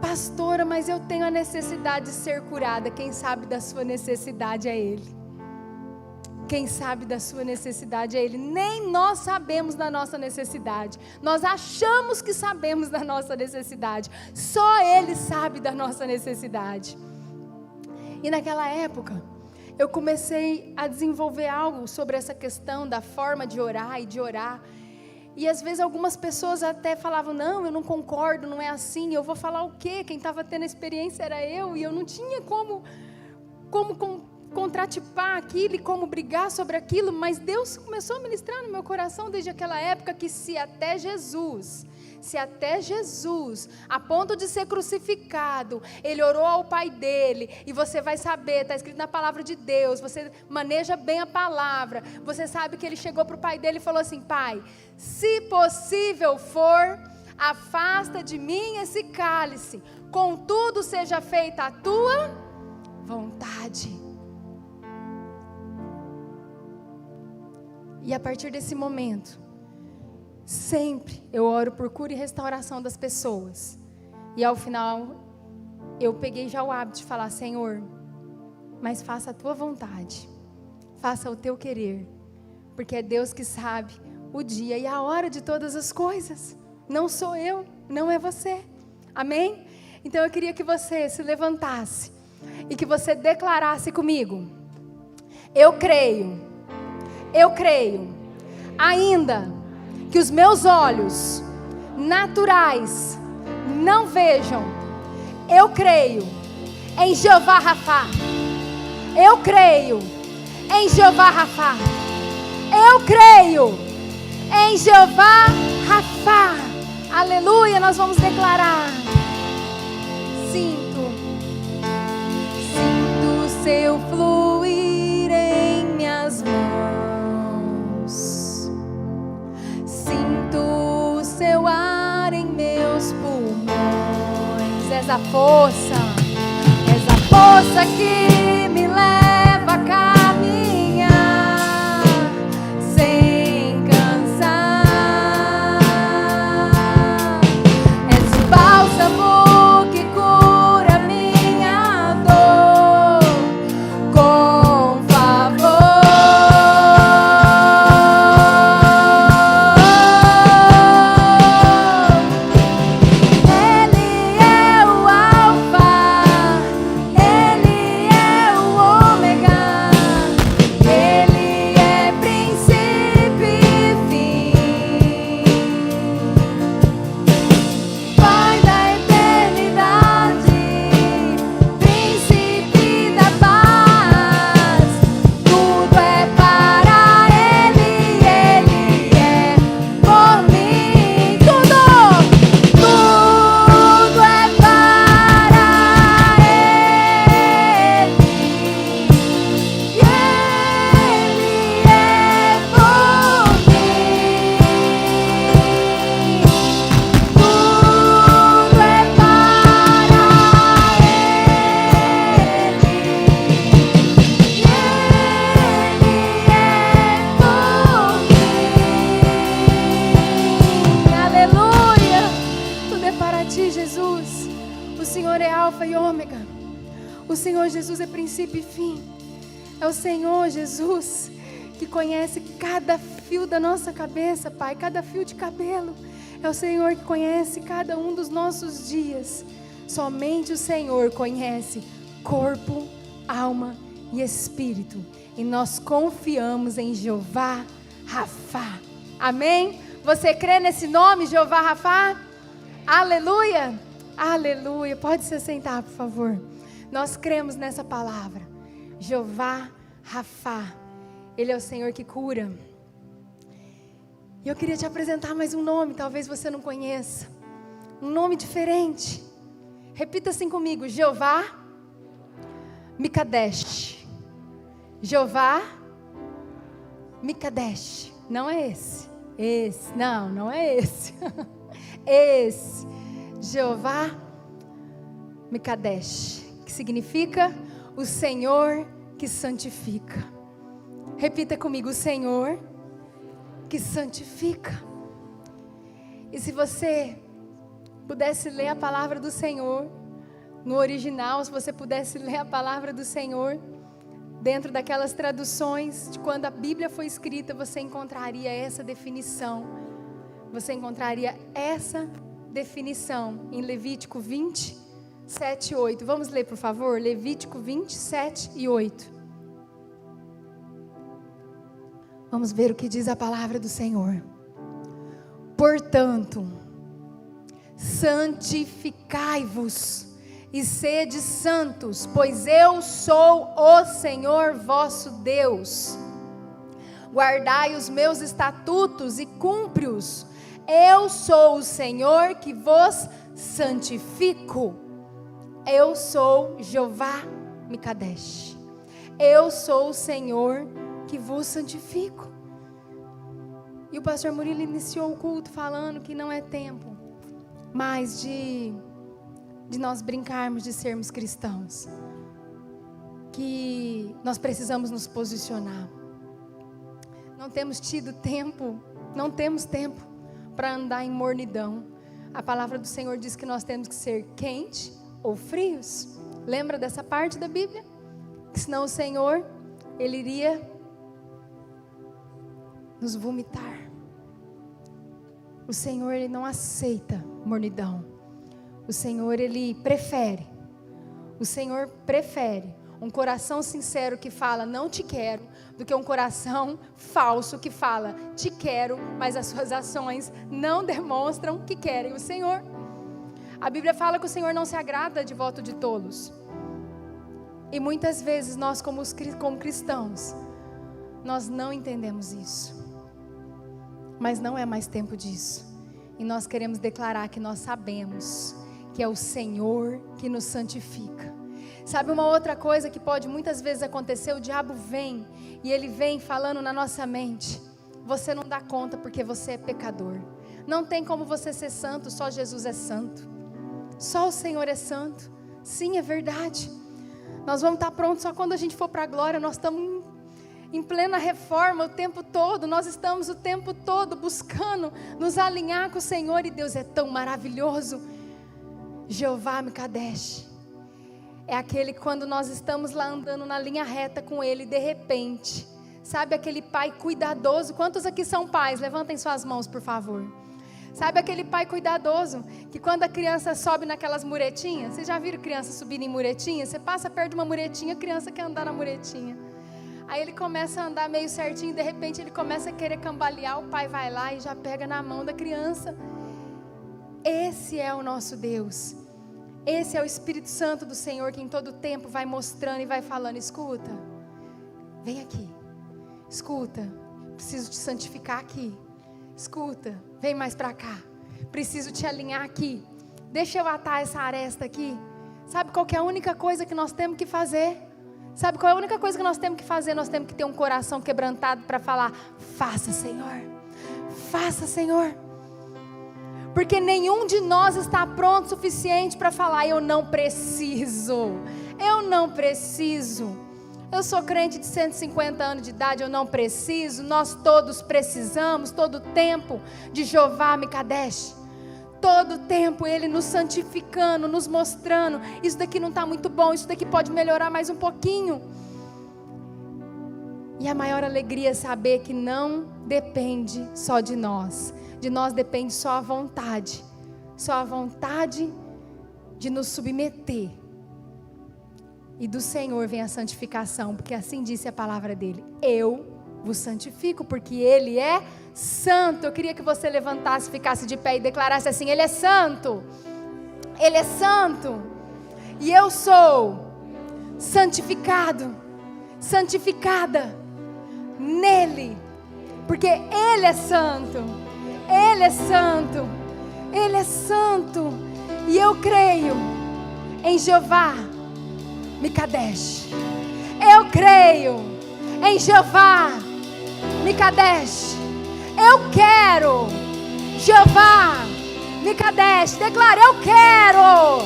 Pastora, mas eu tenho a necessidade de ser curada. Quem sabe da sua necessidade é Ele. Quem sabe da sua necessidade é Ele. Nem nós sabemos da nossa necessidade. Nós achamos que sabemos da nossa necessidade. Só Ele sabe da nossa necessidade. E naquela época, eu comecei a desenvolver algo sobre essa questão da forma de orar e de orar. E às vezes algumas pessoas até falavam, não, eu não concordo, não é assim. Eu vou falar o quê? Quem estava tendo a experiência era eu. E eu não tinha como contratipar aquilo e como brigar sobre aquilo, mas Deus começou a ministrar no meu coração desde aquela época que se até Jesus, a ponto de ser crucificado, Ele orou ao Pai dele, e você vai saber, está escrito na palavra de Deus, você maneja bem a palavra, você sabe que Ele chegou para o Pai dele e falou assim, Pai, se possível for, afasta de mim esse cálice, contudo seja feita a tua vontade. E a partir desse momento, sempre eu oro por cura e restauração das pessoas. E ao final, eu peguei já o hábito de falar, Senhor, mas faça a tua vontade, faça o teu querer, porque é Deus que sabe o dia e a hora de todas as coisas. Não sou eu, não é você. Amém? Então eu queria que você se levantasse e que você declarasse comigo, eu creio, ainda que os meus olhos naturais não vejam, eu creio em Jeová Rafá, eu creio em Jeová Rafá, eu creio em Jeová Rafá, aleluia, nós vamos declarar, sinto o seu fluir em minhas mãos, sinto o seu ar em meus pulmões, és a força que me leva a caminhar sem cansar, és o bálsamo que cura minha dor com favor. Ele é o Alfa, Ele é o Ômega, Ele é princípio e fim, Pai da eternidade, Príncipe da paz, tudo é para Ele, Ele é por mim, tudo é para Ele, e Ele é por mim, tudo é para aleluia, tudo é para ti, Jesus. O Senhor é Alfa e Ômega, o Senhor Jesus é princípio e fim, é o Senhor Jesus que conhece cada fio da nossa cabeça, Pai, cada fio de cabelo, é o Senhor que conhece cada um dos nossos dias. Somente o Senhor conhece corpo, alma e espírito, e nós confiamos em Jeová Rafá. Amém? Você crê nesse nome, Jeová Rafá? Aleluia, aleluia. Pode se sentar, por favor. Nós cremos nessa palavra, Jeová Rafá. Ele é o Senhor que cura. E eu queria te apresentar mais um nome, talvez você não conheça, um nome diferente. Repita assim comigo, Jeová Mikadesh. Jeová Mikadesh. Não é esse. Não é esse. Esse. Jeová Mikadesh, que significa o Senhor que santifica. Repita comigo: o Senhor que santifica. E se você pudesse ler a palavra do Senhor no original, se você pudesse ler a palavra do Senhor dentro daquelas traduções de quando a Bíblia foi escrita, você encontraria essa definição. Você encontraria essa definição em Levítico 20, 7 e 8. Vamos ler, por favor? Levítico 20, 7 e 8. Vamos ver o que diz a palavra do Senhor. Portanto, santificai-vos e sede santos, pois eu sou o Senhor vosso Deus. Guardai os meus estatutos e cumpre-os. Eu sou o Senhor que vos santifico. Eu sou Jeová Mikadesh. Eu sou o Senhor que vos santifico. E o pastor Murilo iniciou o culto falando que não é tempo mais de nós brincarmos de sermos cristãos, que nós precisamos nos posicionar. Não temos tido tempo, não temos tempo para andar em mornidão. A palavra do Senhor diz que nós temos que ser quente ou frios. Lembra dessa parte da Bíblia? Que senão o Senhor, Ele iria nos vomitar. O Senhor, Ele não aceita mornidão. O Senhor, Ele prefere. O Senhor prefere um coração sincero que fala não te quero, do que um coração falso que fala te quero, mas as suas ações não demonstram que querem o Senhor. A Bíblia fala que o Senhor não se agrada de voto de tolos. E muitas vezes nós como cristãos, nós não entendemos isso. Mas não é mais tempo disso. E nós queremos declarar que nós sabemos que é o Senhor que nos santifica. Sabe uma outra coisa que pode muitas vezes acontecer? O diabo vem e ele vem falando na nossa mente: você não dá conta porque você é pecador. Não tem como você ser santo, só Jesus é santo. Só o Senhor é santo. Sim, é verdade. Nós vamos estar prontos só quando a gente for para a glória. Nós estamos em plena reforma o tempo todo. Nós estamos o tempo todo buscando nos alinhar com o Senhor. E Deus é tão maravilhoso. Jeová Mikadesh é aquele que quando nós estamos lá andando na linha reta com Ele, de repente, sabe aquele pai cuidadoso? Quantos aqui são pais? Levantem suas mãos, por favor. Sabe aquele pai cuidadoso, que quando a criança sobe naquelas muretinhas, vocês já viram criança subir em muretinha? Você passa perto de uma muretinha, a criança quer andar na muretinha. Aí ele começa a andar meio certinho, de repente ele começa a querer cambalear, o pai vai lá e já pega na mão da criança. Esse é o nosso Deus. Esse é o Espírito Santo do Senhor que em todo tempo vai mostrando e vai falando: escuta, vem aqui, escuta, preciso te santificar aqui, escuta, vem mais para cá, preciso te alinhar aqui, deixa eu atar essa aresta aqui. Sabe qual que é a única coisa que nós temos que fazer? Sabe qual é a única coisa que nós temos que fazer? Nós temos que ter um coração quebrantado para falar: faça, Senhor, faça, Senhor. Porque nenhum de nós está pronto o suficiente para falar: eu não preciso, eu não preciso. Eu sou crente de 150 anos de idade, eu não preciso. Nós todos precisamos, todo tempo, de Jeová Mikadesh. Todo tempo Ele nos santificando, nos mostrando: isso daqui não está muito bom, isso daqui pode melhorar mais um pouquinho. E a maior alegria é saber que não depende só de nós depende só a vontade de nos submeter. E do Senhor vem a santificação, porque assim disse a palavra dele: eu vos santifico, porque Ele é santo. Eu queria que você levantasse, ficasse de pé e declarasse assim: Ele é santo, Ele é santo, e eu sou santificado, santificada nele, porque Ele é santo, Ele é santo, Ele é santo. E eu creio em Jeová Mikadesh. Eu creio em Jeová Mikadesh. Eu quero Jeová Mikadesh. Declara: eu quero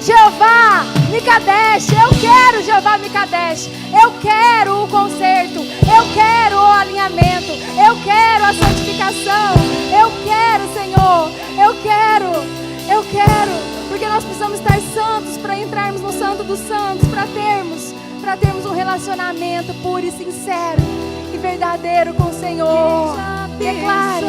Jeová Mikadesh. Eu quero Jeová Mikadesh. Eu quero o conserto. Eu quero o alinhamento. Eu quero a santificação. Eu quero, Senhor. Eu quero. Porque nós precisamos estar santos para entrarmos no Santo dos Santos, para termos um relacionamento puro e sincero e verdadeiro com o Senhor. Declare: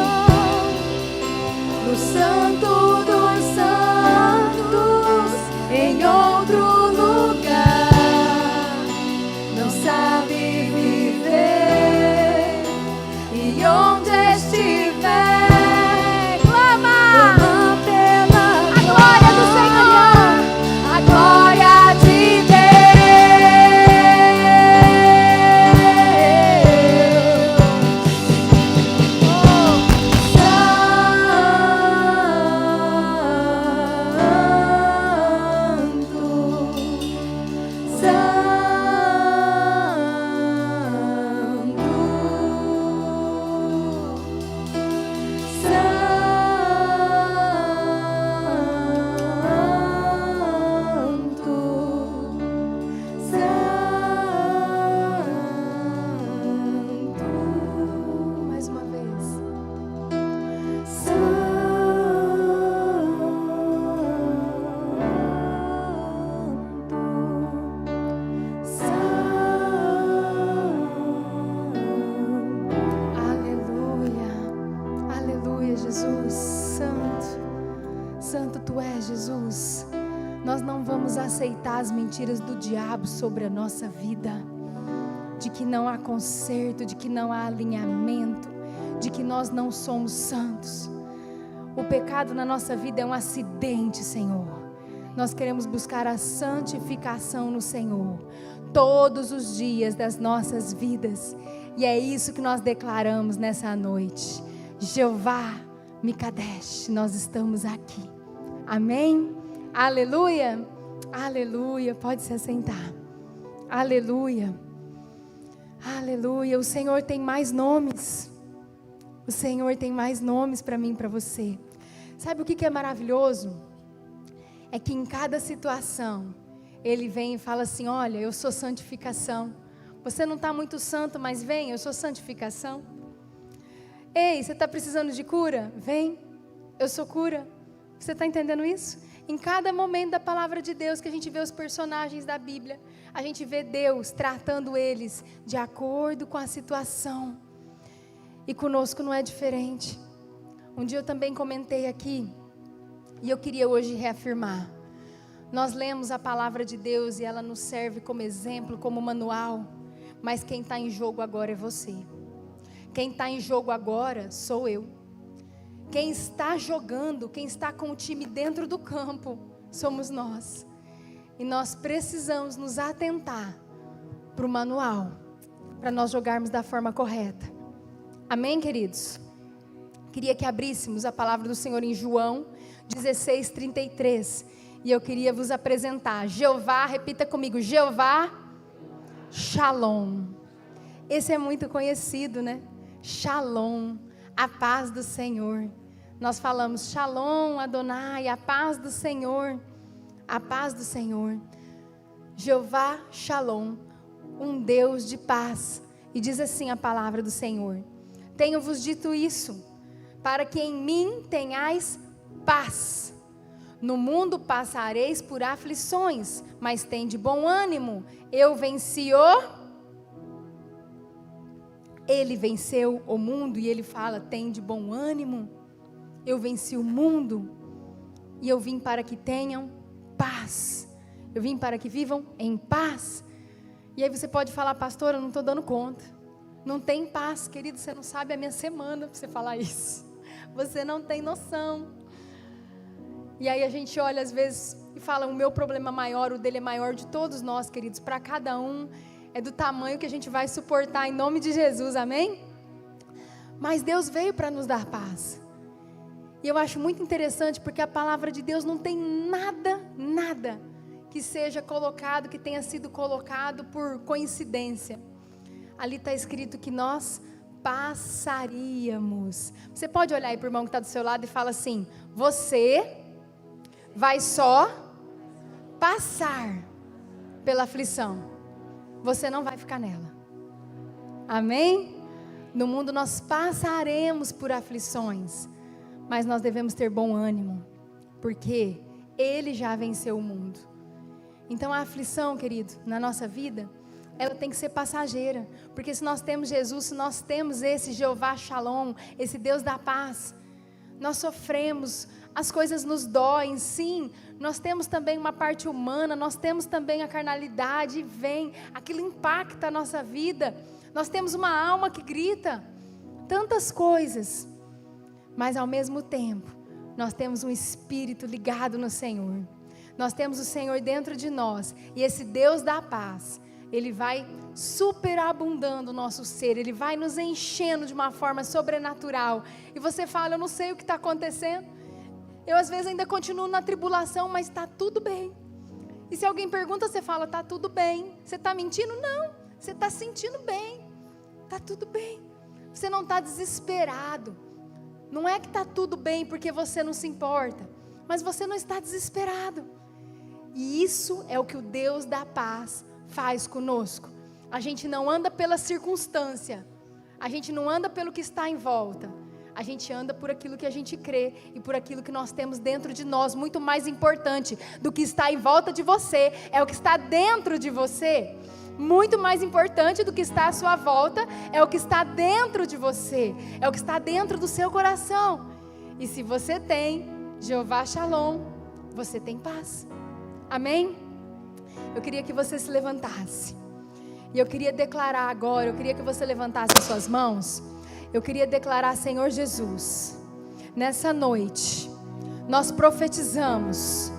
no Santo dos Santos, em outro lugar, não sabe viver, e onde estiver, clama pela glória do Senhor, a glória de Deus. Aceitar as mentiras do diabo sobre a nossa vida, de que não há conserto, de que não há alinhamento, de que nós não somos santos. O pecado na nossa vida é um acidente, Senhor. Nós queremos buscar a santificação no Senhor todos os dias das nossas vidas, e é isso que nós declaramos nessa noite. Jeová Mikadesh, nós estamos aqui. Amém? Aleluia. Aleluia, pode se assentar. Aleluia. Aleluia. O Senhor tem mais nomes. O Senhor tem mais nomes para mim e para você. Sabe o que é maravilhoso? É que em cada situação Ele vem e fala assim: olha, eu sou santificação. Você não está muito santo, mas vem, eu sou santificação. Ei, você está precisando de cura? Vem, eu sou cura. Você está entendendo isso? Em cada momento da palavra de Deus que a gente vê os personagens da Bíblia, a gente vê Deus tratando eles de acordo com a situação. E conosco não é diferente. Um dia eu também comentei aqui, e eu queria hoje reafirmar. Nós lemos a palavra de Deus e ela nos serve como exemplo, como manual. Mas quem está em jogo agora é você. Quem está em jogo agora sou eu. Quem está jogando, quem está com o time dentro do campo, somos nós. E nós precisamos nos atentar para o manual, para nós jogarmos da forma correta. Amém, queridos? Queria que abríssemos a palavra do Senhor em João 16:33. E eu queria vos apresentar Jeová, repita comigo, Jeová Shalom. Esse é muito conhecido, né? Shalom, a paz do Senhor. Nós falamos Shalom Adonai, a paz do Senhor, a paz do Senhor. Jeová Shalom, um Deus de paz. E diz assim a palavra do Senhor: tenho-vos dito isso, para que em mim tenhais paz. No mundo passareis por aflições, mas tende bom ânimo. Eu venci Ele venceu o mundo, e Ele fala, tende bom ânimo. Eu venci o mundo, e eu vim para que tenham paz. Eu vim para que vivam em paz. E aí você pode falar, pastor, eu não estou dando conta. Não tem paz, querido, você não sabe a minha semana para você falar isso. Você não tem noção. E aí a gente olha às vezes e fala, o meu problema é maior, o dele é maior, de todos nós, queridos. Para cada um é do tamanho que a gente vai suportar, em nome de Jesus, amém? Mas Deus veio para nos dar paz. E eu acho muito interessante, porque a palavra de Deus não tem nada que seja colocado, que tenha sido colocado por coincidência. Ali está escrito que nós passaríamos. Você pode olhar aí para o irmão que está do seu lado e fala assim: você vai só passar pela aflição, você não vai ficar nela. Amém? No mundo nós passaremos por aflições, mas nós devemos ter bom ânimo, porque Ele já venceu o mundo. Então a aflição, querido, na nossa vida, ela tem que ser passageira, porque se nós temos Jesus, se nós temos esse Jeová Shalom, esse Deus da paz, nós sofremos, as coisas nos doem, sim, nós temos também uma parte humana, nós temos também a carnalidade, e vem, aquilo impacta a nossa vida, nós temos uma alma que grita, tantas coisas, mas ao mesmo tempo, nós temos um espírito ligado no Senhor, nós temos o Senhor dentro de nós, e esse Deus da paz, Ele vai superabundando o nosso ser, Ele vai nos enchendo de uma forma sobrenatural, e você fala: eu não sei o que está acontecendo, eu às vezes ainda continuo na tribulação, mas está tudo bem. E se alguém pergunta, você fala: está tudo bem. Você está mentindo? Não, você está sentindo bem, está tudo bem, você não está desesperado, não é que está tudo bem porque você não se importa, mas você não está desesperado, e isso é o que o Deus da paz faz conosco. A gente não anda pela circunstância, a gente não anda pelo que está em volta, a gente anda por aquilo que a gente crê e por aquilo que nós temos dentro de nós. Muito mais importante do que está em volta de você é o que está dentro de você. Muito mais importante do que está à sua volta é o que está dentro de você, é o que está dentro do seu coração. E se você tem Jeová Shalom, você tem paz. Amém? Eu queria que você se levantasse, e eu queria declarar agora, eu queria que você levantasse as suas mãos. Eu queria declarar: Senhor Jesus, nessa noite, nós profetizamos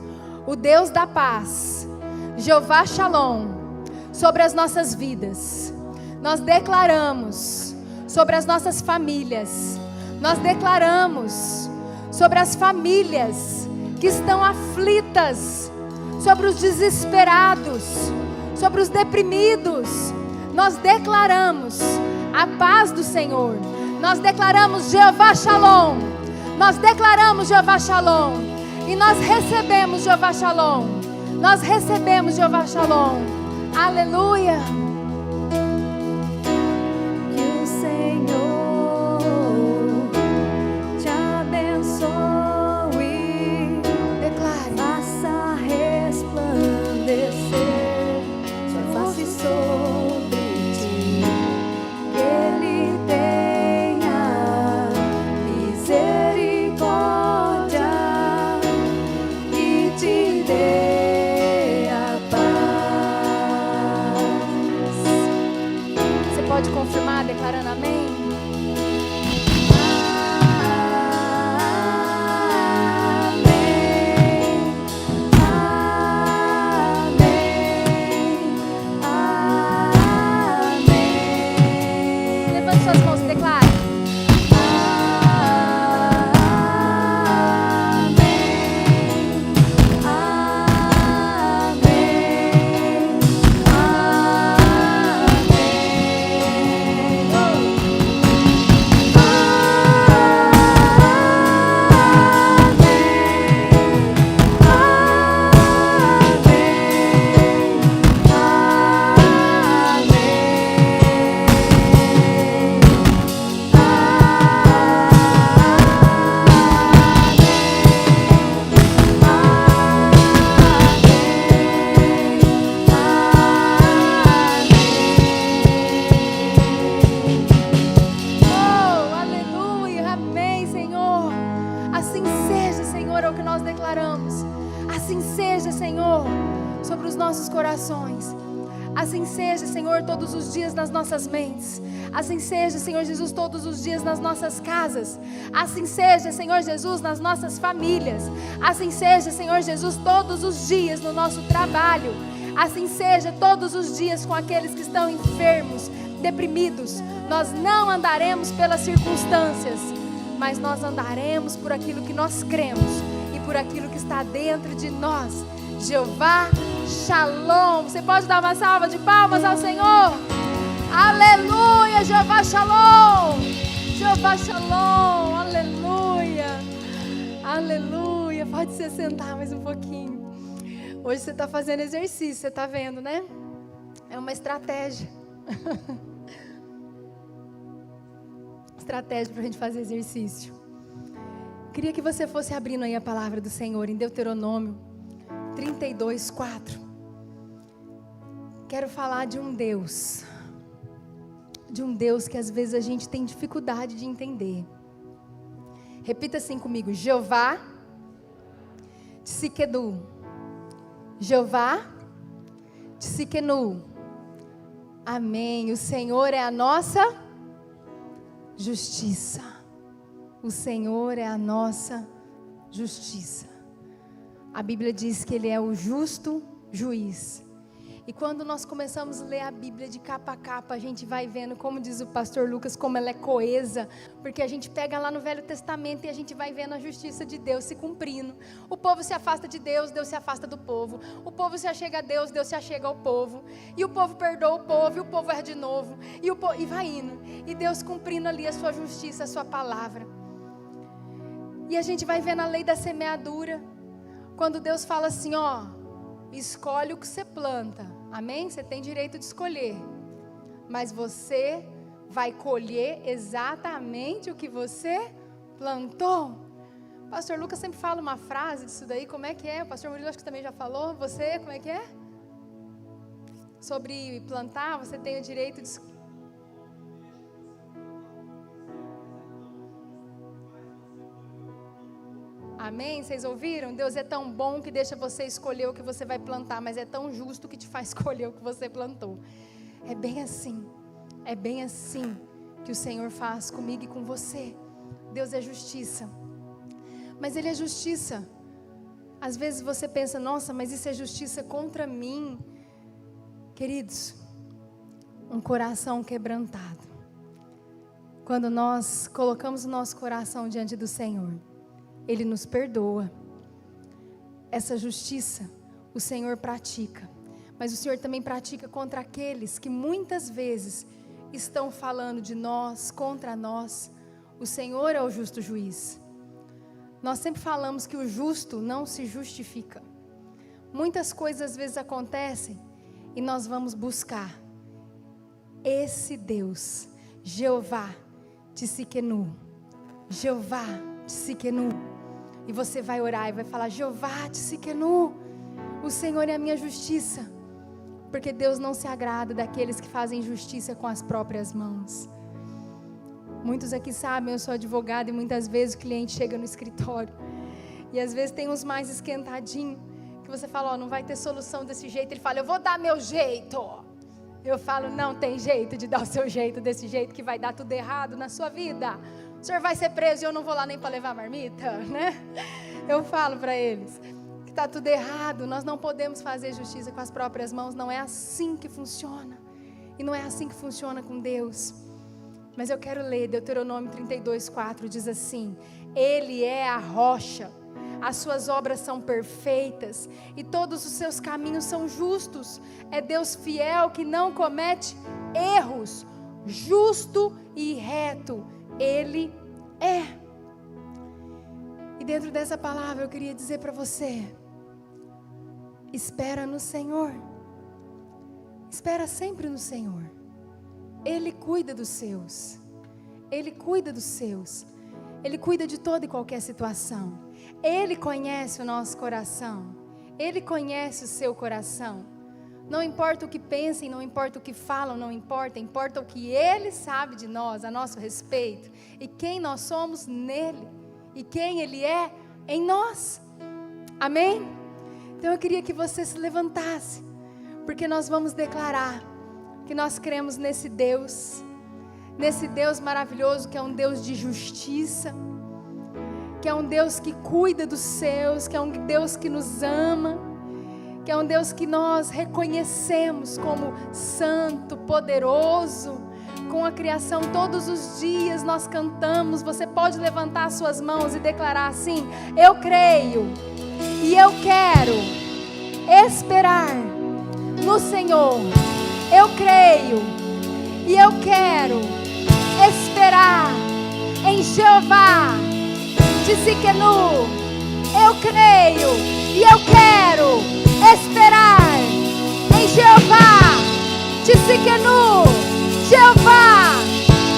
o Deus da paz, Jeová Shalom, sobre as nossas vidas. Nós declaramos sobre as nossas famílias, nós declaramos sobre as famílias que estão aflitas, sobre os desesperados, sobre os deprimidos. Nós declaramos a paz do Senhor. Nós declaramos Jeová Shalom. Nós declaramos Jeová Shalom. E nós recebemos Jeová Shalom. Nós recebemos Jeová Shalom. Aleluia. Que o Senhor te abençoe. Declare. Faça resplandecer sua face sobre ti. Que Ele tenha misericórdia e te dê a paz. Você pode confirmar declarando amém? Levante suas mãos e declare. Oh, aleluia, amém, Senhor. Assim seja, Senhor, é o que nós declaramos. Assim seja, Senhor, sobre os nossos corações. Assim seja, Senhor, todos os dias nas nossas mentes. Assim seja, Senhor Jesus, todos os dias nas nossas casas. Assim seja, Senhor Jesus, nas nossas famílias. Assim seja, Senhor Jesus, todos os dias no nosso trabalho. Assim seja todos os dias com aqueles que estão enfermos, deprimidos. Nós não andaremos pelas circunstâncias, mas nós andaremos por aquilo que nós cremos e por aquilo que está dentro de nós. Jeová Shalom. Você pode dar uma salva de palmas ao Senhor? Aleluia, Jeová Shalom. Jeová Shalom, aleluia. Aleluia, pode se sentar mais um pouquinho. Hoje você está fazendo exercício, você está vendo, né? É uma estratégia. Estratégia para a gente fazer exercício. Queria que você fosse abrindo aí a palavra do Senhor em Deuteronômio 32:4. Quero falar de um Deus que às vezes a gente tem dificuldade de entender. Repita assim comigo: Jeová Tsidkenu. Jeová Tsidkenu. Amém. O Senhor é a nossa justiça. O Senhor é a nossa justiça. A Bíblia diz que Ele é o justo juiz. E quando nós começamos a ler a Bíblia de capa a capa, a gente vai vendo, como diz o pastor Lucas, como ela é coesa, porque a gente pega lá no Velho Testamento e a gente vai vendo a justiça de Deus se cumprindo. O povo se afasta de Deus, Deus se afasta do povo. O povo se achega a Deus, Deus se achega ao povo. E o povo perdoa o povo, e o povo erra de novo. E vai indo. E Deus cumprindo ali a sua justiça, a sua palavra. E a gente vai vendo a lei da semeadura. Quando Deus fala assim, ó, escolhe o que você planta, amém? Você tem direito de escolher, mas você vai colher exatamente o que você plantou. O pastor Lucas sempre fala uma frase disso daí, como é que é? O pastor Murilo acho que também já falou, você, como é que é? Sobre plantar, você tem o direito de escolher. Amém? Vocês ouviram? Deus é tão bom que deixa você escolher o que você vai plantar, mas é tão justo que te faz escolher o que você plantou. É bem assim que o Senhor faz comigo e com você. Deus é justiça. Mas Ele é justiça. Às vezes você pensa, nossa, mas isso é justiça contra mim. Queridos, um coração quebrantado. Quando nós colocamos o nosso coração diante do Senhor, Ele nos perdoa. Essa justiça o Senhor pratica. Mas o Senhor também pratica contra aqueles que muitas vezes estão falando de nós, contra nós. O Senhor é o justo juiz. Nós sempre falamos que o justo não se justifica. Muitas coisas às vezes acontecem e nós vamos buscar esse Deus, Jeová Tsidkenu. Jeová Tsidkenu. E você vai orar e vai falar, Jeová Tsidkenu, o Senhor é a minha justiça. Porque Deus não se agrada daqueles que fazem justiça com as próprias mãos. Muitos aqui sabem, eu sou advogada e muitas vezes o cliente chega no escritório. E às vezes tem uns mais esquentadinhos, que você fala, não vai ter solução desse jeito. Ele fala, eu vou dar meu jeito. Eu falo, não tem jeito de dar o seu jeito desse jeito que vai dar tudo errado na sua vida. O senhor vai ser preso e eu não vou lá nem para levar marmita, né? Eu falo para eles que está tudo errado, nós não podemos fazer justiça com as próprias mãos, não é assim que funciona. E não é assim que funciona com Deus. Mas eu quero ler Deuteronômio 32:4, diz assim, Ele é a rocha, as suas obras são perfeitas e todos os seus caminhos são justos. É Deus fiel que não comete erros, justo e reto. Ele é. E dentro dessa palavra eu queria dizer para você, espera no Senhor. Espera sempre no Senhor. Ele cuida dos seus. Ele cuida dos seus. Ele cuida de toda e qualquer situação. Ele conhece o nosso coração. Ele conhece o seu coração. Não importa o que pensem, não importa o que falam, não importa. Importa o que Ele sabe de nós, a nosso respeito. E quem nós somos nele. E quem Ele é em nós. Amém? Então eu queria que você se levantasse. Porque nós vamos declarar que nós cremos nesse Deus. Nesse Deus maravilhoso que é um Deus de justiça. Que é um Deus que cuida dos seus. Que é um Deus que nos ama. Que é um Deus que nós reconhecemos como santo, poderoso, com a criação todos os dias nós cantamos. Você pode levantar suas mãos e declarar assim, eu creio e eu quero esperar no Senhor. Eu creio e eu quero esperar em Jeová Tsidkenu. Eu creio e eu quero esperar em Jeová Tsidkenu. Jeová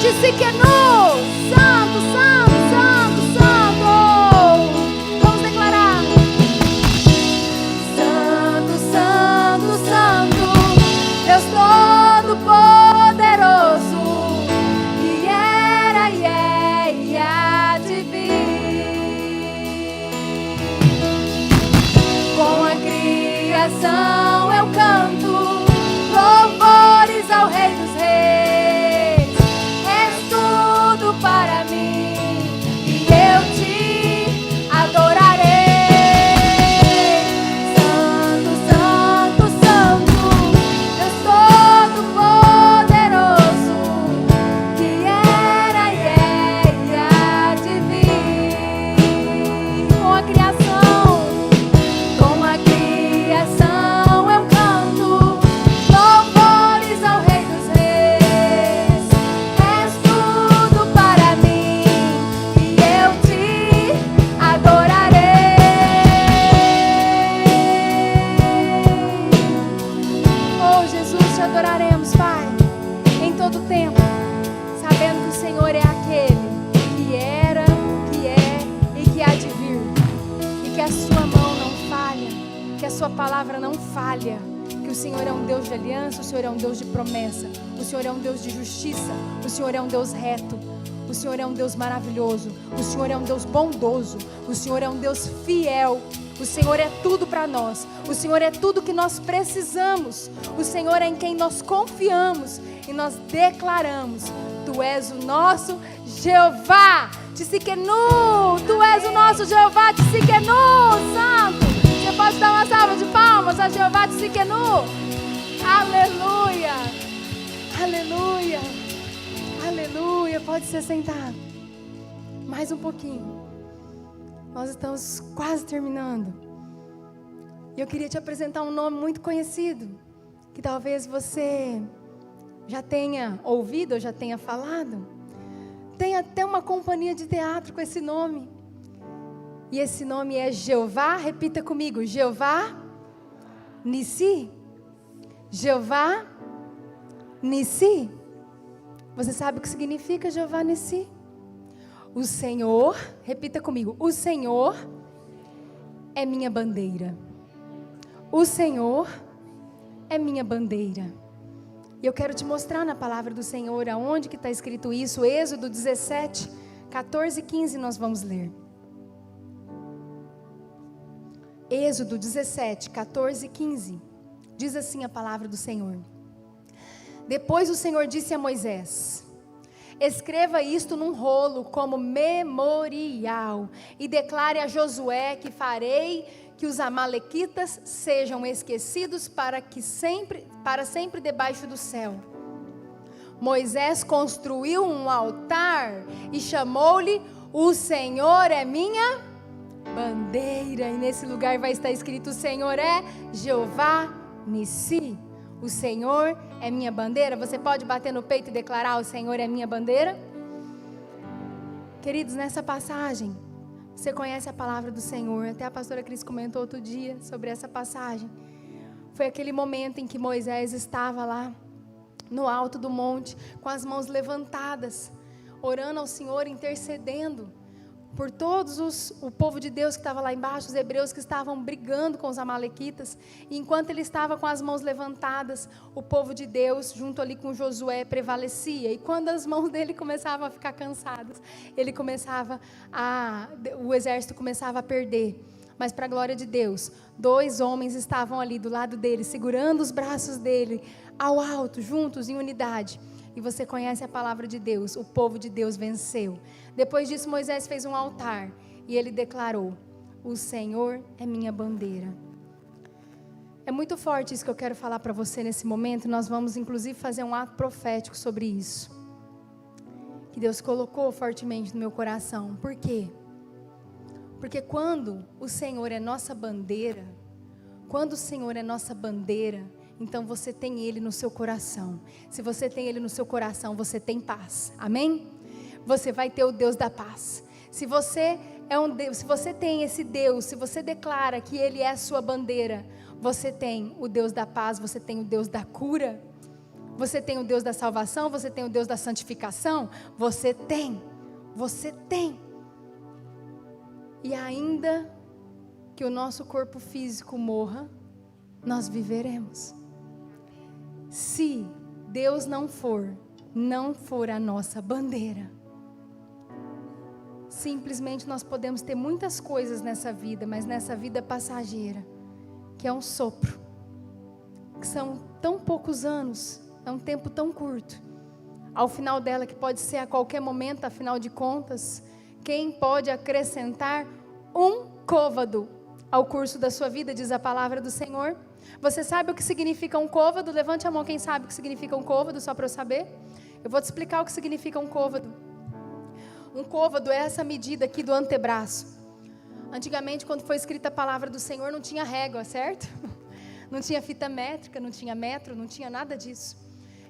Tsidkenu. Santo, santo, santo, santo. Vamos declarar. Santo, santo, santo, Deus Todo-Poderoso, que era e é e há de vir. Com a criação eu canto louvores ao Rei dos Reis. És tudo para mim e eu te adorarei. Santo, santo, santo, Deus Todo-Poderoso, que era e é e há de vir. Com a criação eu canto louvores ao Rei dos Reis. És tudo para mim e eu te adorarei. Oh Jesus, te adoraremos, Pai, em todo tempo, sabendo que o Senhor é aquele que era, que é e que há de vir, e que a sua mão não falha, que a sua palavra não falha, que o Senhor é um Deus de aliança, o Senhor é um Deus de promessa, o Senhor é um Deus de justiça, o Senhor é um Deus reto, o Senhor é um Deus maravilhoso, o Senhor é um Deus bondoso, o Senhor é um Deus fiel, o Senhor é tudo para nós, o Senhor é tudo que nós precisamos, o Senhor é em quem nós confiamos e nós declaramos: Tu és o nosso Jeová Tsidkenu, Tu és o nosso Jeová Tsidkenu, Santo. Você pode dar uma salva de palmas a Jeová Tsidkenu? Aleluia, aleluia, aleluia. Pode ser sentado. Mais um pouquinho. Nós estamos quase terminando. E eu queria te apresentar um nome muito conhecido, que talvez você já tenha ouvido ou já tenha falado. Tem até uma companhia de teatro com esse nome. E esse nome é Jeová. Repita comigo: Jeová Nissi. Jeová Nissi. Você sabe o que significa Jeová Nissi? O Senhor, repita comigo: o Senhor é minha bandeira. O Senhor é minha bandeira. E eu quero te mostrar na palavra do Senhor aonde que está escrito isso. Êxodo 17, 14 e 15 nós vamos ler. Êxodo 17, 14 e 15. Diz assim a palavra do Senhor. Depois o Senhor disse a Moisés: escreva isto num rolo como memorial e declare a Josué que farei que os amalequitas sejam esquecidos para sempre debaixo do céu. Moisés construiu um altar e chamou-lhe: o Senhor é minha bandeira. E nesse lugar vai estar escrito: o Senhor é Jeová Nissi. O Senhor é minha bandeira. Você pode bater no peito e declarar: o Senhor é minha bandeira? Queridos, nessa passagem, você conhece a palavra do Senhor. Até a pastora Cris comentou outro dia sobre essa passagem. Foi aquele momento em que Moisés estava lá no alto do monte, com as mãos levantadas, orando ao Senhor, intercedendo por todos o povo de Deus que estava lá embaixo, os hebreus que estavam brigando com os amalequitas. E enquanto ele estava com as mãos levantadas, o povo de Deus, junto ali com Josué, prevalecia. E quando as mãos dele começavam a ficar cansadas, o exército começava a perder. Mas para a glória de Deus, 2 homens estavam ali do lado dele, segurando os braços dele ao alto, juntos, em unidade. E você conhece a palavra de Deus, o povo de Deus venceu. Depois disso, Moisés fez um altar e ele declarou: o Senhor é minha bandeira. É muito forte isso que eu quero falar para você nesse momento. Nós vamos inclusive fazer um ato profético sobre isso, que Deus colocou fortemente no meu coração. Por quê? Porque quando o Senhor é nossa bandeira, Quando o Senhor é nossa bandeira, então você tem Ele no seu coração. Se você tem Ele no seu coração, você tem paz. Amém? Você vai ter o Deus da paz. Se você é um Deus, se você tem esse Deus, se você declara que Ele é a sua bandeira, você tem o Deus da paz, você tem o Deus da cura, você tem o Deus da salvação, você tem o Deus da santificação, você tem. E ainda que o nosso corpo físico morra, nós viveremos. Se Deus não for a nossa bandeira, simplesmente nós podemos ter muitas coisas nessa vida, mas nessa vida passageira, que é um sopro, que são tão poucos anos, é um tempo tão curto, ao final dela, que pode ser a qualquer momento, afinal de contas, quem pode acrescentar um côvado ao curso da sua vida, diz a palavra do Senhor. Você sabe o que significa um côvado? Levante a mão quem sabe o que significa um côvado, só para eu saber. Eu vou te explicar o que significa um côvado. Um côvado é essa medida aqui do antebraço. Antigamente, quando foi escrita a palavra do Senhor, não tinha régua, certo? Não tinha fita métrica, não tinha metro, não tinha nada disso.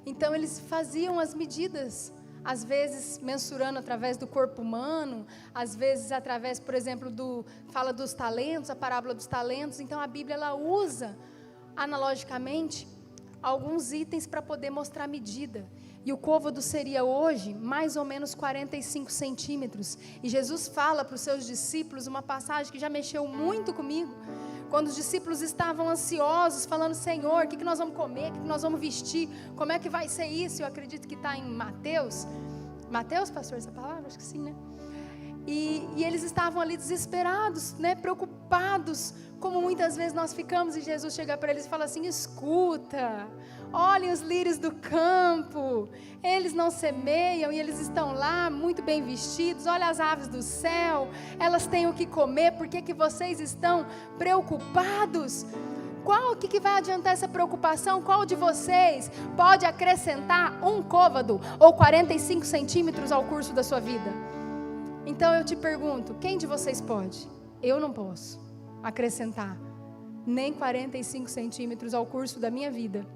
Então eles faziam as medidas, às vezes mensurando através do corpo humano, às vezes através, por exemplo, fala dos talentos, a parábola dos talentos. Então a Bíblia ela usa analogicamente alguns itens para poder mostrar a medida. E o côvado seria hoje mais ou menos 45 centímetros. E Jesus fala para os seus discípulos uma passagem que já mexeu muito comigo. Quando os discípulos estavam ansiosos, falando: Senhor, o que nós vamos comer, o que nós vamos vestir, como é que vai ser isso? Eu acredito que está em Mateus. Mateus, pastor, essa palavra? Acho que sim, né? E eles estavam ali desesperados, né? Preocupados, como muitas vezes nós ficamos. E Jesus chega para eles e fala assim: escuta, olhem os lírios do campo, eles não semeiam e eles estão lá muito bem vestidos. Olha as aves do céu, elas têm o que comer. Por que vocês estão preocupados? O que vai adiantar essa preocupação? Qual de vocês pode acrescentar um côvado ou 45 centímetros ao curso da sua vida? Então eu te pergunto, quem de vocês pode? Eu não posso acrescentar nem 45 centímetros ao curso da minha vida.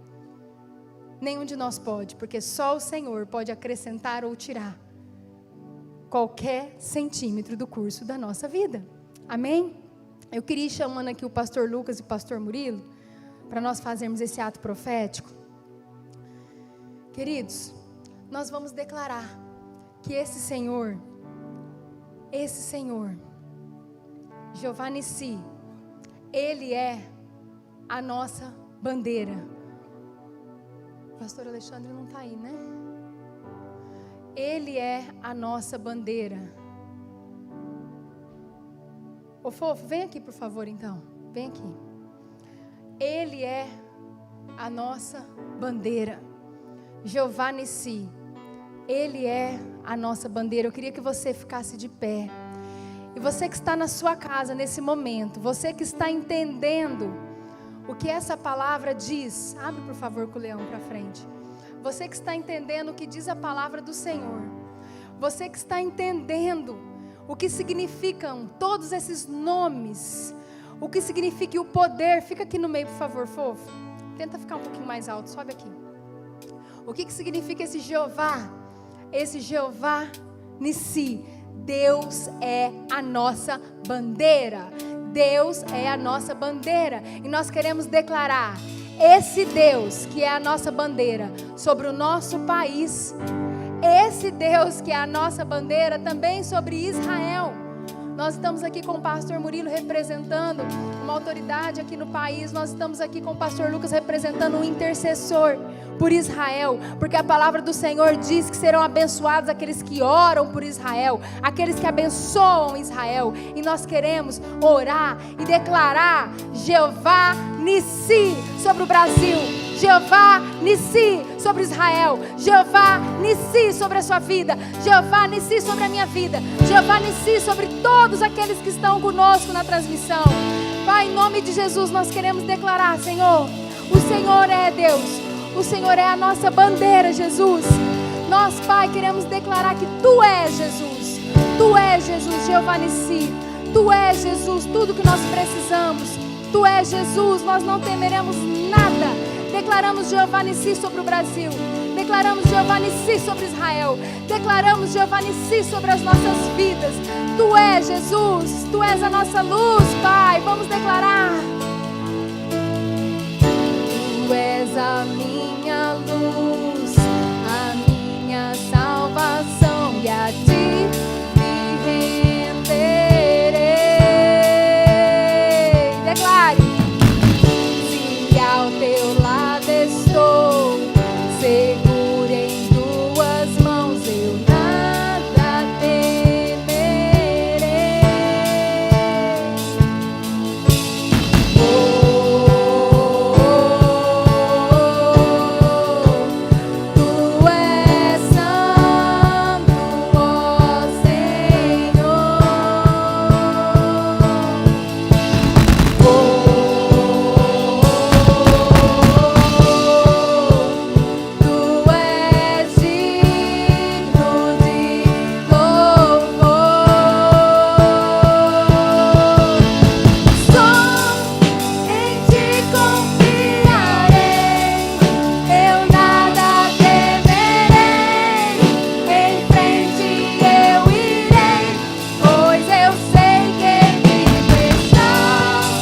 Nenhum de nós pode, porque só o Senhor pode acrescentar ou tirar qualquer centímetro do curso da nossa vida. Amém? Eu queria ir chamando aqui o pastor Lucas e o pastor Murilo, para nós fazermos esse ato profético. Queridos, nós vamos declarar que esse Senhor, Jeová Nissi, Ele é a nossa bandeira. O pastor Alexandre não está aí, né? Ele é a nossa bandeira. Ô fofo, vem aqui por favor então, vem aqui. Ele é a nossa bandeira. Jeová Nissi, Ele é a nossa bandeira. Eu queria que você ficasse de pé. E você que está na sua casa nesse momento, você que está entendendo o que essa palavra diz, abre por favor com o leão para frente. Você que está entendendo o que diz a palavra do Senhor, você que está entendendo o que significam todos esses nomes, o que significa o poder. Fica aqui no meio por favor, fofo. Tenta ficar um pouquinho mais alto, sobe aqui. O que significa esse Jeová? Esse Jeová Nissi. Deus é a nossa bandeira. Deus é a nossa bandeira. E nós queremos declarar esse Deus que é a nossa bandeira sobre o nosso país. Esse Deus que é a nossa bandeira também sobre Israel. Nós estamos aqui com o pastor Murilo representando uma autoridade aqui no país. Nós estamos aqui com o pastor Lucas representando um intercessor por Israel, porque a palavra do Senhor diz que serão abençoados aqueles que oram por Israel, aqueles que abençoam Israel. E nós queremos orar e declarar Jeová Nissi sobre o Brasil, Jeová Nissi sobre Israel, Jeová Nissi sobre a sua vida, Jeová Nissi sobre a minha vida, Jeová Nissi sobre todos aqueles que estão conosco na transmissão. Pai, em nome de Jesus nós queremos declarar, Senhor, o Senhor é Deus. O Senhor é a nossa bandeira, Jesus. Nós, Pai, queremos declarar que Tu és Jesus. Tu és Jesus, Jeová Nissi. Tu és Jesus, tudo que nós precisamos. Tu és Jesus, nós não temeremos nada. Declaramos Jeová Nissi sobre o Brasil. Declaramos Jeová Nissi sobre Israel. Declaramos Jeová Nissi sobre as nossas vidas. Tu és Jesus, Tu és a nossa luz, Pai. Vamos declarar. Tu és a minha luz, a minha salvação, e a Ti me renderei. Declare. Se ao Teu lado estou, seguro em Tuas mãos, eu nada temerei. Tu és santo, ó Senhor. Tu és digno de louvor. Só em Ti confiarei, eu nada temerei. Em frente eu irei, pois eu sei que me estás,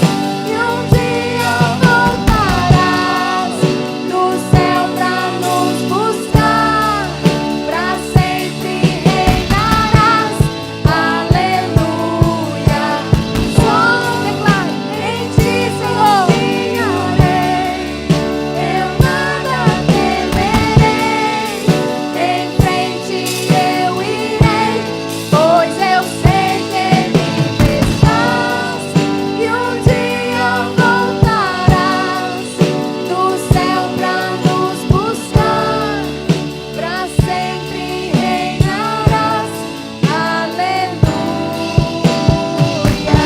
e um dia voltarás do céu pra nos buscar, pra sempre reinarás. Aleluia. Só declaro em Ti, Senhor, confiarei, eu nada temerei. Em frente eu irei, pois eu sei que me estás, e um dia voltarás do céu pra nos buscar, pra sempre reinarás. Aleluia.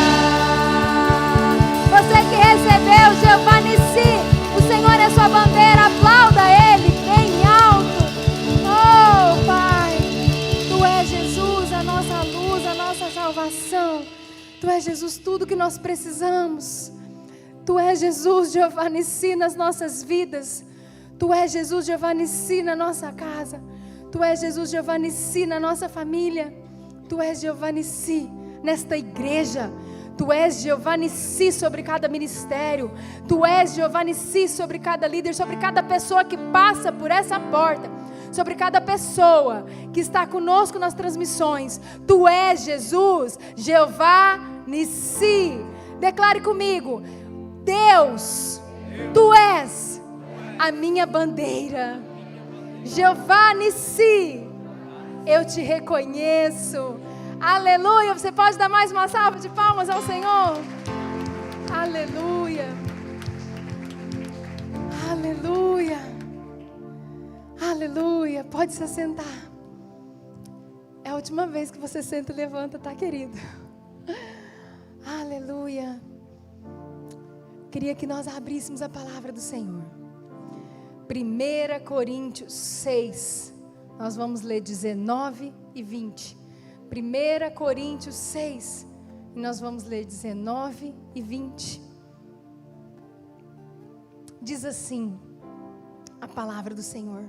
Você que recebeu Jeová Nissi, o Senhor é sua bandeira, aplauda Ele bem alto. Oh, Pai, Tu és Jesus, a nossa luz, a nossa salvação. Tu és Jesus, tudo que nós precisamos. Tu és Jesus, Jeová Nissi, nas nossas vidas. Tu és Jesus, Jeová Nissi, na nossa casa. Tu és Jesus, Jeová Nissi, na nossa família. Tu és Jeová Nissi nesta igreja. Tu és Jeová Nissi sobre cada ministério. Tu és Jeová Nissi sobre cada líder, sobre cada pessoa que passa por essa porta, sobre cada pessoa que está conosco nas transmissões. Tu és Jesus, Jeová Nissi. Declare comigo: Deus, Tu és a minha bandeira. Jeová Nissi, eu Te reconheço. Aleluia. Você pode dar mais uma salva de palmas ao Senhor? Aleluia. Aleluia. Aleluia. Pode se assentar. É a última vez que você senta e levanta, tá, querido? Aleluia. Queria que nós abríssemos a palavra do Senhor. 1 Coríntios 6. Nós vamos ler 19 e 20. 1 Coríntios 6. E nós vamos ler 19 e 20. Diz assim a palavra do Senhor: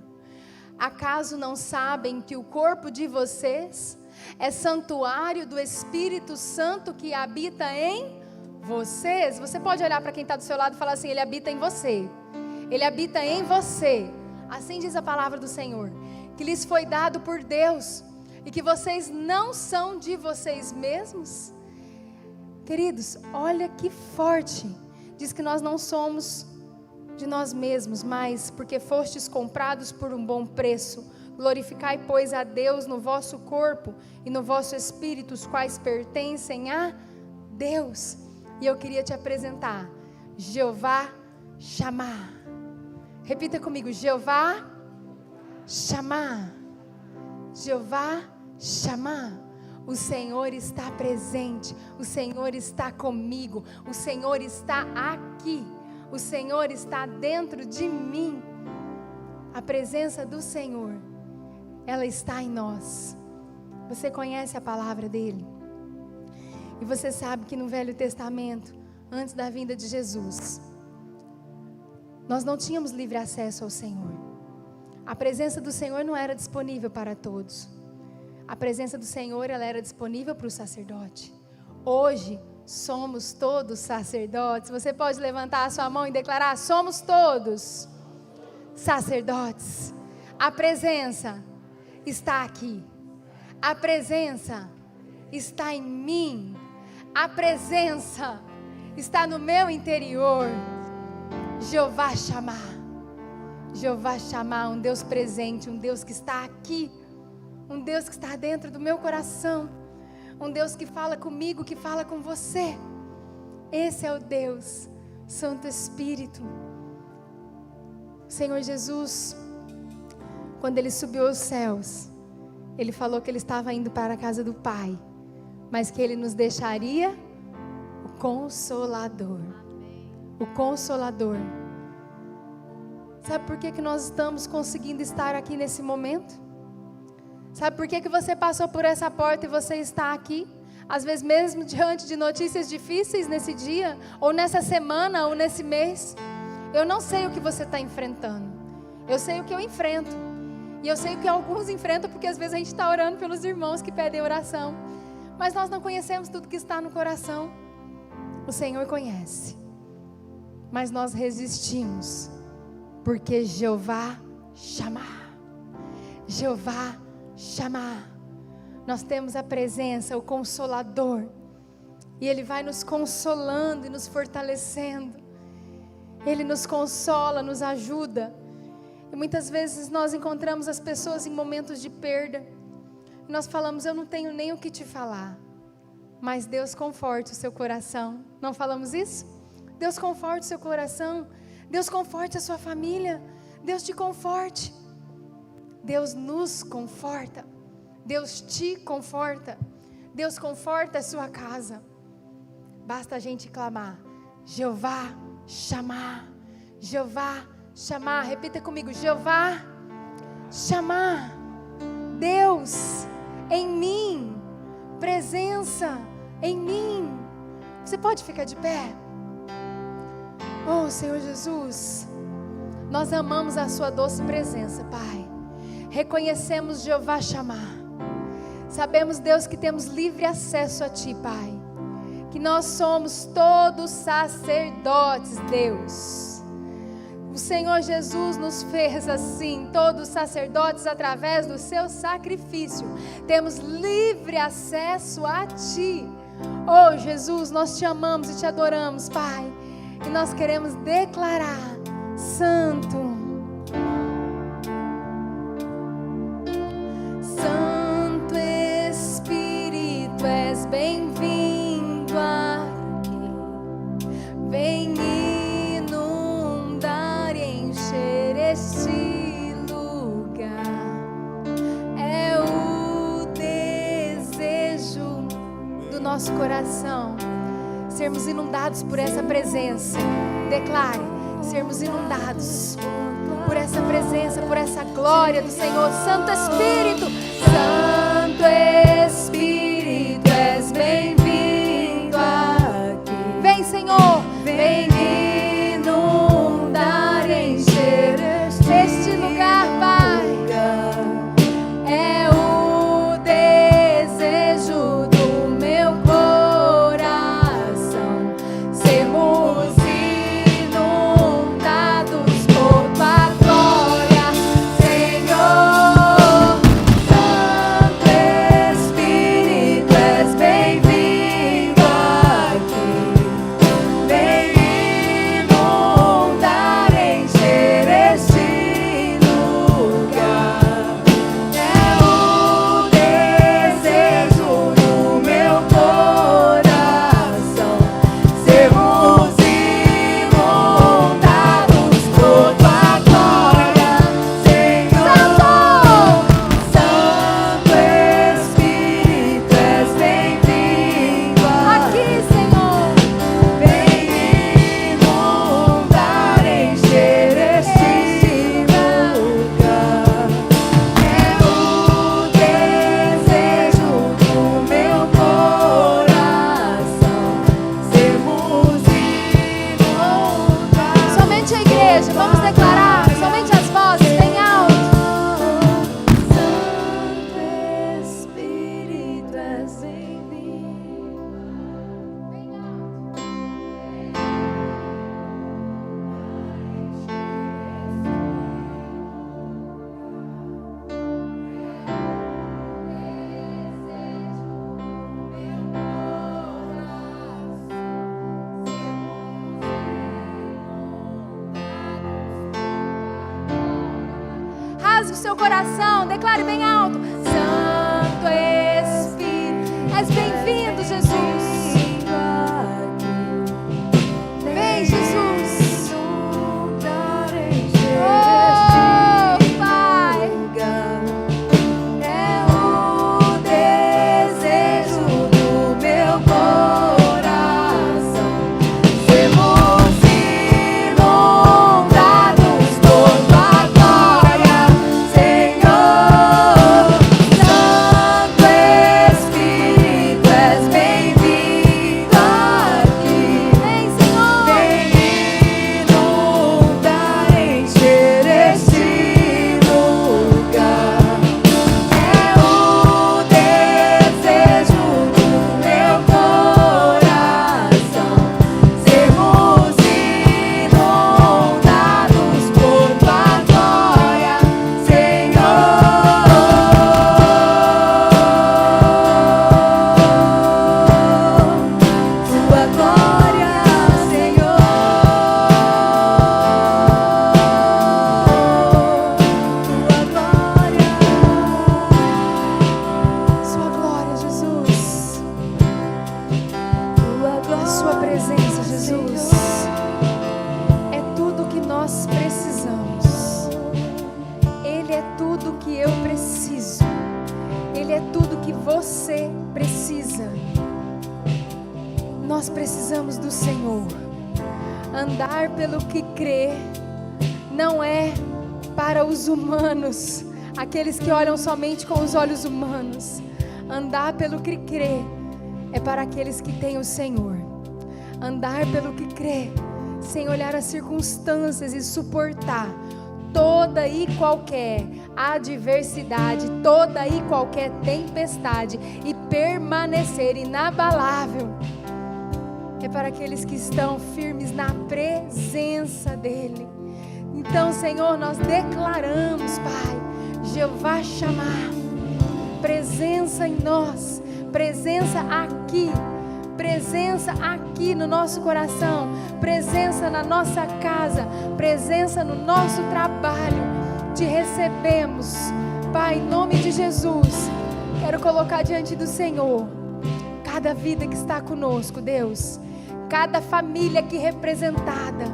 acaso não sabem que o corpo de vocês é santuário do Espírito Santo que habita em vocês? Você pode olhar para quem está do seu lado e falar assim: Ele habita em você. Ele habita em você. Assim diz a palavra do Senhor, que lhes foi dado por Deus, e que vocês não são de vocês mesmos. Queridos, olha que forte. Diz que nós não somos de nós mesmos, mas porque fostes comprados por um bom preço. Glorificai, pois, a Deus no vosso corpo e no vosso espírito, os quais pertencem a Deus. E eu queria te apresentar Jeová Shammah. Repita comigo: Jeová Shammah. Jeová Shammah. O Senhor está presente, o Senhor está comigo, o Senhor está aqui, o Senhor está dentro de mim. A presença do Senhor, ela está em nós. Você conhece a palavra dele? E você sabe que no Velho Testamento, antes da vinda de Jesus, nós não tínhamos livre acesso ao Senhor. A presença do Senhor não era disponível para todos. A presença do Senhor, ela era disponível para o sacerdote. Hoje, somos todos sacerdotes. Você pode levantar a sua mão e declarar: somos todos sacerdotes. A presença está aqui. A presença está em mim. A presença está no meu interior. Jeová chamar. Jeová chamar, um Deus presente, um Deus que está aqui, um Deus que está dentro do meu coração, um Deus que fala comigo, que fala com você. Esse é o Deus, Santo Espírito. O Senhor Jesus, quando Ele subiu aos céus, Ele falou que Ele estava indo para a casa do Pai, mas que Ele nos deixaria o Consolador. O Consolador. Sabe por que nós estamos conseguindo estar aqui nesse momento? Sabe por que você passou por essa porta e você está aqui? Às vezes mesmo diante de notícias difíceis nesse dia, ou nessa semana, ou nesse mês. Eu não sei o que você está enfrentando. Eu sei o que eu enfrento. E eu sei o que alguns enfrentam, porque às vezes a gente está orando pelos irmãos que pedem oração. Mas nós não conhecemos tudo que está no coração. O Senhor conhece. Mas nós resistimos. Porque Jeová chamar. Jeová chamar. Nós temos a presença, o Consolador. E Ele vai nos consolando e nos fortalecendo. Ele nos consola, nos ajuda. E muitas vezes nós encontramos as pessoas em momentos de perda. E nós falamos: eu não tenho nem o que te falar. Mas Deus conforte o seu coração. Não falamos isso? Deus conforte o seu coração. Deus conforte a sua família. Deus te conforte. Deus nos conforta. Deus te conforta. Deus conforta a sua casa. Basta a gente clamar: Jeová chamar. Jeová chamar. Repita comigo: Jeová chamar. Deus em mim. Presença em mim. Você pode ficar de pé? Oh, Senhor Jesus, nós amamos a sua doce presença, Pai. Reconhecemos Jeová chamar. Sabemos, Deus, que temos livre acesso a Ti, Pai. Que nós somos todos sacerdotes, Deus. O Senhor Jesus nos fez assim, todos sacerdotes, através do seu sacrifício. Temos livre acesso a Ti. Oh, Jesus, nós Te amamos e Te adoramos, Pai. E nós queremos declarar: Santo, Santo Espírito, és bem-vindo aqui. Vem inundar e encher este lugar. É o desejo do nosso coração sermos inundados por essa presença. Declare: sermos inundados por essa presença, por essa glória do Senhor. Santo Espírito, Santo Espírito, és bem-vindo aqui. Vem, Senhor, vem inundar e encher este lugar, Pai. É o desejo do meu coração, sermos inundados por Tua glória, Senhor. seu coração, declare bem alto: Santo Espírito, és bem-vindo, Jesus. Vem, Jesus. Oh, Pai. É o desejo do meu coração. Sermos inundados por tua glória, Senhor. Santo Espírito, és bem-vindo aqui. Vem, Senhor. Vem inundar, encher este lugar. É o desejo do meu coração. Sermos inundados por tua glória, Senhor. Tua glória, Senhor. Sua glória, Jesus. Tua glória. A sua presença, Jesus, é tudo que nós precisamos. Ele é tudo que eu preciso. Ele é tudo que você precisa. Nós precisamos do Senhor. Andar pelo que crê não é para os humanos, aqueles que olham somente com os olhos humanos. Andar pelo que crê é para aqueles que têm o Senhor. Andar pelo que crê, sem olhar as circunstâncias e suportar toda e qualquer adversidade, toda e qualquer tempestade e permanecer inabalável. É para aqueles que estão firmes na presença dEle. Então, Senhor, nós declaramos, Pai, Jeová Shammah, presença em nós, presença aqui no nosso coração, presença na nossa casa, presença no nosso trabalho. Te recebemos, Pai, em nome de Jesus. Quero colocar diante do Senhor cada vida que está conosco, Deus, cada família aqui representada,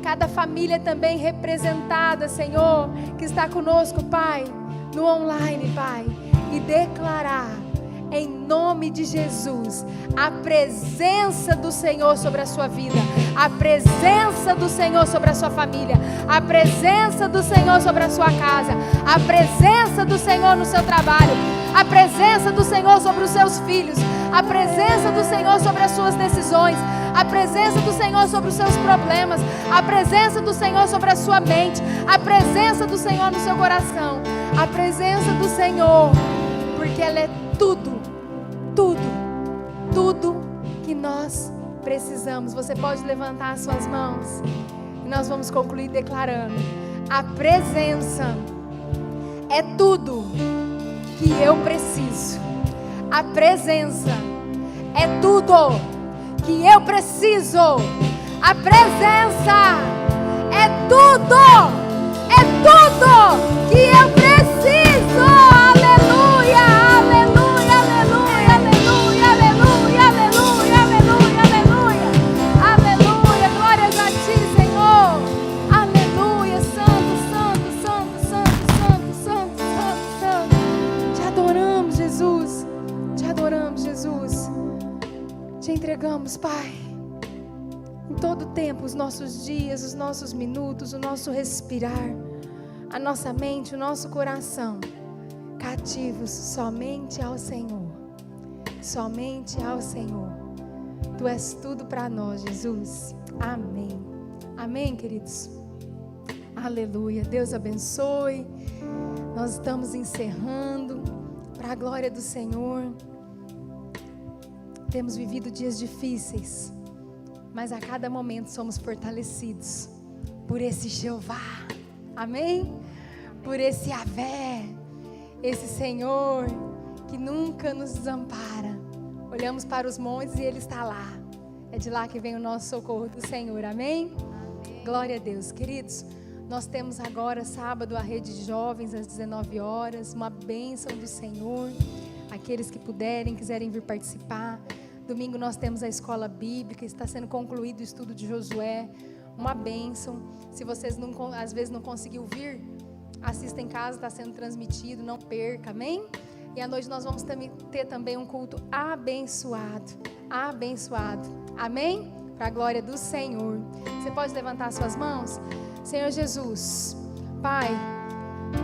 cada família também representada, Senhor, que está conosco, Pai, no online, Pai, e declarar em nome de Jesus a presença do Senhor sobre a sua vida, a presença do Senhor sobre a sua família, a presença do Senhor sobre a sua casa, a presença do Senhor no seu trabalho, a presença do Senhor sobre os seus filhos, a presença do Senhor sobre as suas decisões, a presença do Senhor sobre os seus problemas, a presença do Senhor sobre a sua mente, a presença do Senhor no seu coração, a presença do Senhor, porque ela é tudo que nós precisamos. Você pode levantar as suas mãos e nós vamos concluir declarando: a presença é tudo que eu preciso. A presença é tudo que eu preciso. A presença é tudo que eu preciso. Aleluia, aleluia, aleluia, aleluia, aleluia, aleluia, aleluia, aleluia, aleluia. Glórias a ti, Senhor. Aleluia, santo, santo, santo, santo, santo, santo, santo, santo. Te adoramos, Jesus. Te adoramos, Jesus. Te entregamos, Pai, em todo tempo, os nossos dias, os nossos minutos, o nosso respirar, a nossa mente, o nosso coração, cativos somente ao Senhor, somente ao Senhor. Tu és tudo para nós, Jesus. Amém. Amém, queridos. Aleluia. Deus abençoe. Nós estamos encerrando para a glória do Senhor. Temos vivido dias difíceis, mas a cada momento somos fortalecidos por esse Jeová, amém? Por esse Yahvé, esse Senhor que nunca nos desampara. Olhamos para os montes e Ele está lá. É de lá que vem o nosso socorro do Senhor, amém? Glória a Deus, queridos. Nós temos agora, sábado, a rede de jovens às 19 horas, uma bênção do Senhor. Aqueles que puderem, quiserem vir participar. Domingo nós temos a escola bíblica, está sendo concluído o estudo de Josué, uma bênção. Se vocês às vezes não conseguiram vir, assista em casa, está sendo transmitido, não perca, amém? E à noite nós vamos ter também um culto abençoado, amém? Para a glória do Senhor. Você pode levantar suas mãos? Senhor Jesus, Pai,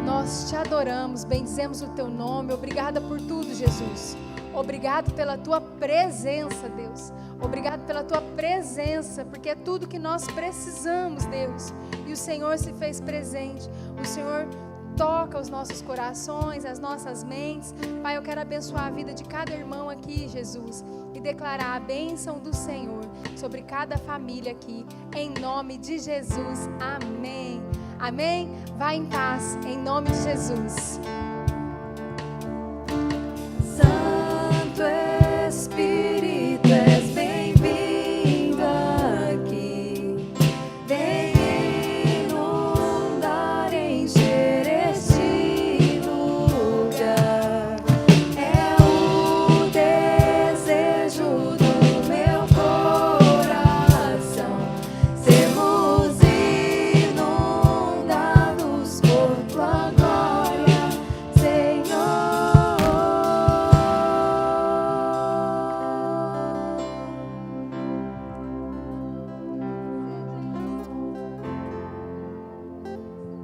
nós te adoramos, bendizemos o teu nome, obrigada por tudo, Jesus. Obrigado pela tua presença, Deus. Obrigado pela tua presença, porque é tudo que nós precisamos, Deus. E o Senhor se fez presente. O Senhor toca os nossos corações, as nossas mentes. Pai, eu quero abençoar a vida de cada irmão aqui, Jesus, e declarar a bênção do Senhor sobre cada família aqui, em nome de Jesus. Amém. Amém? Vá em paz, em nome de Jesus.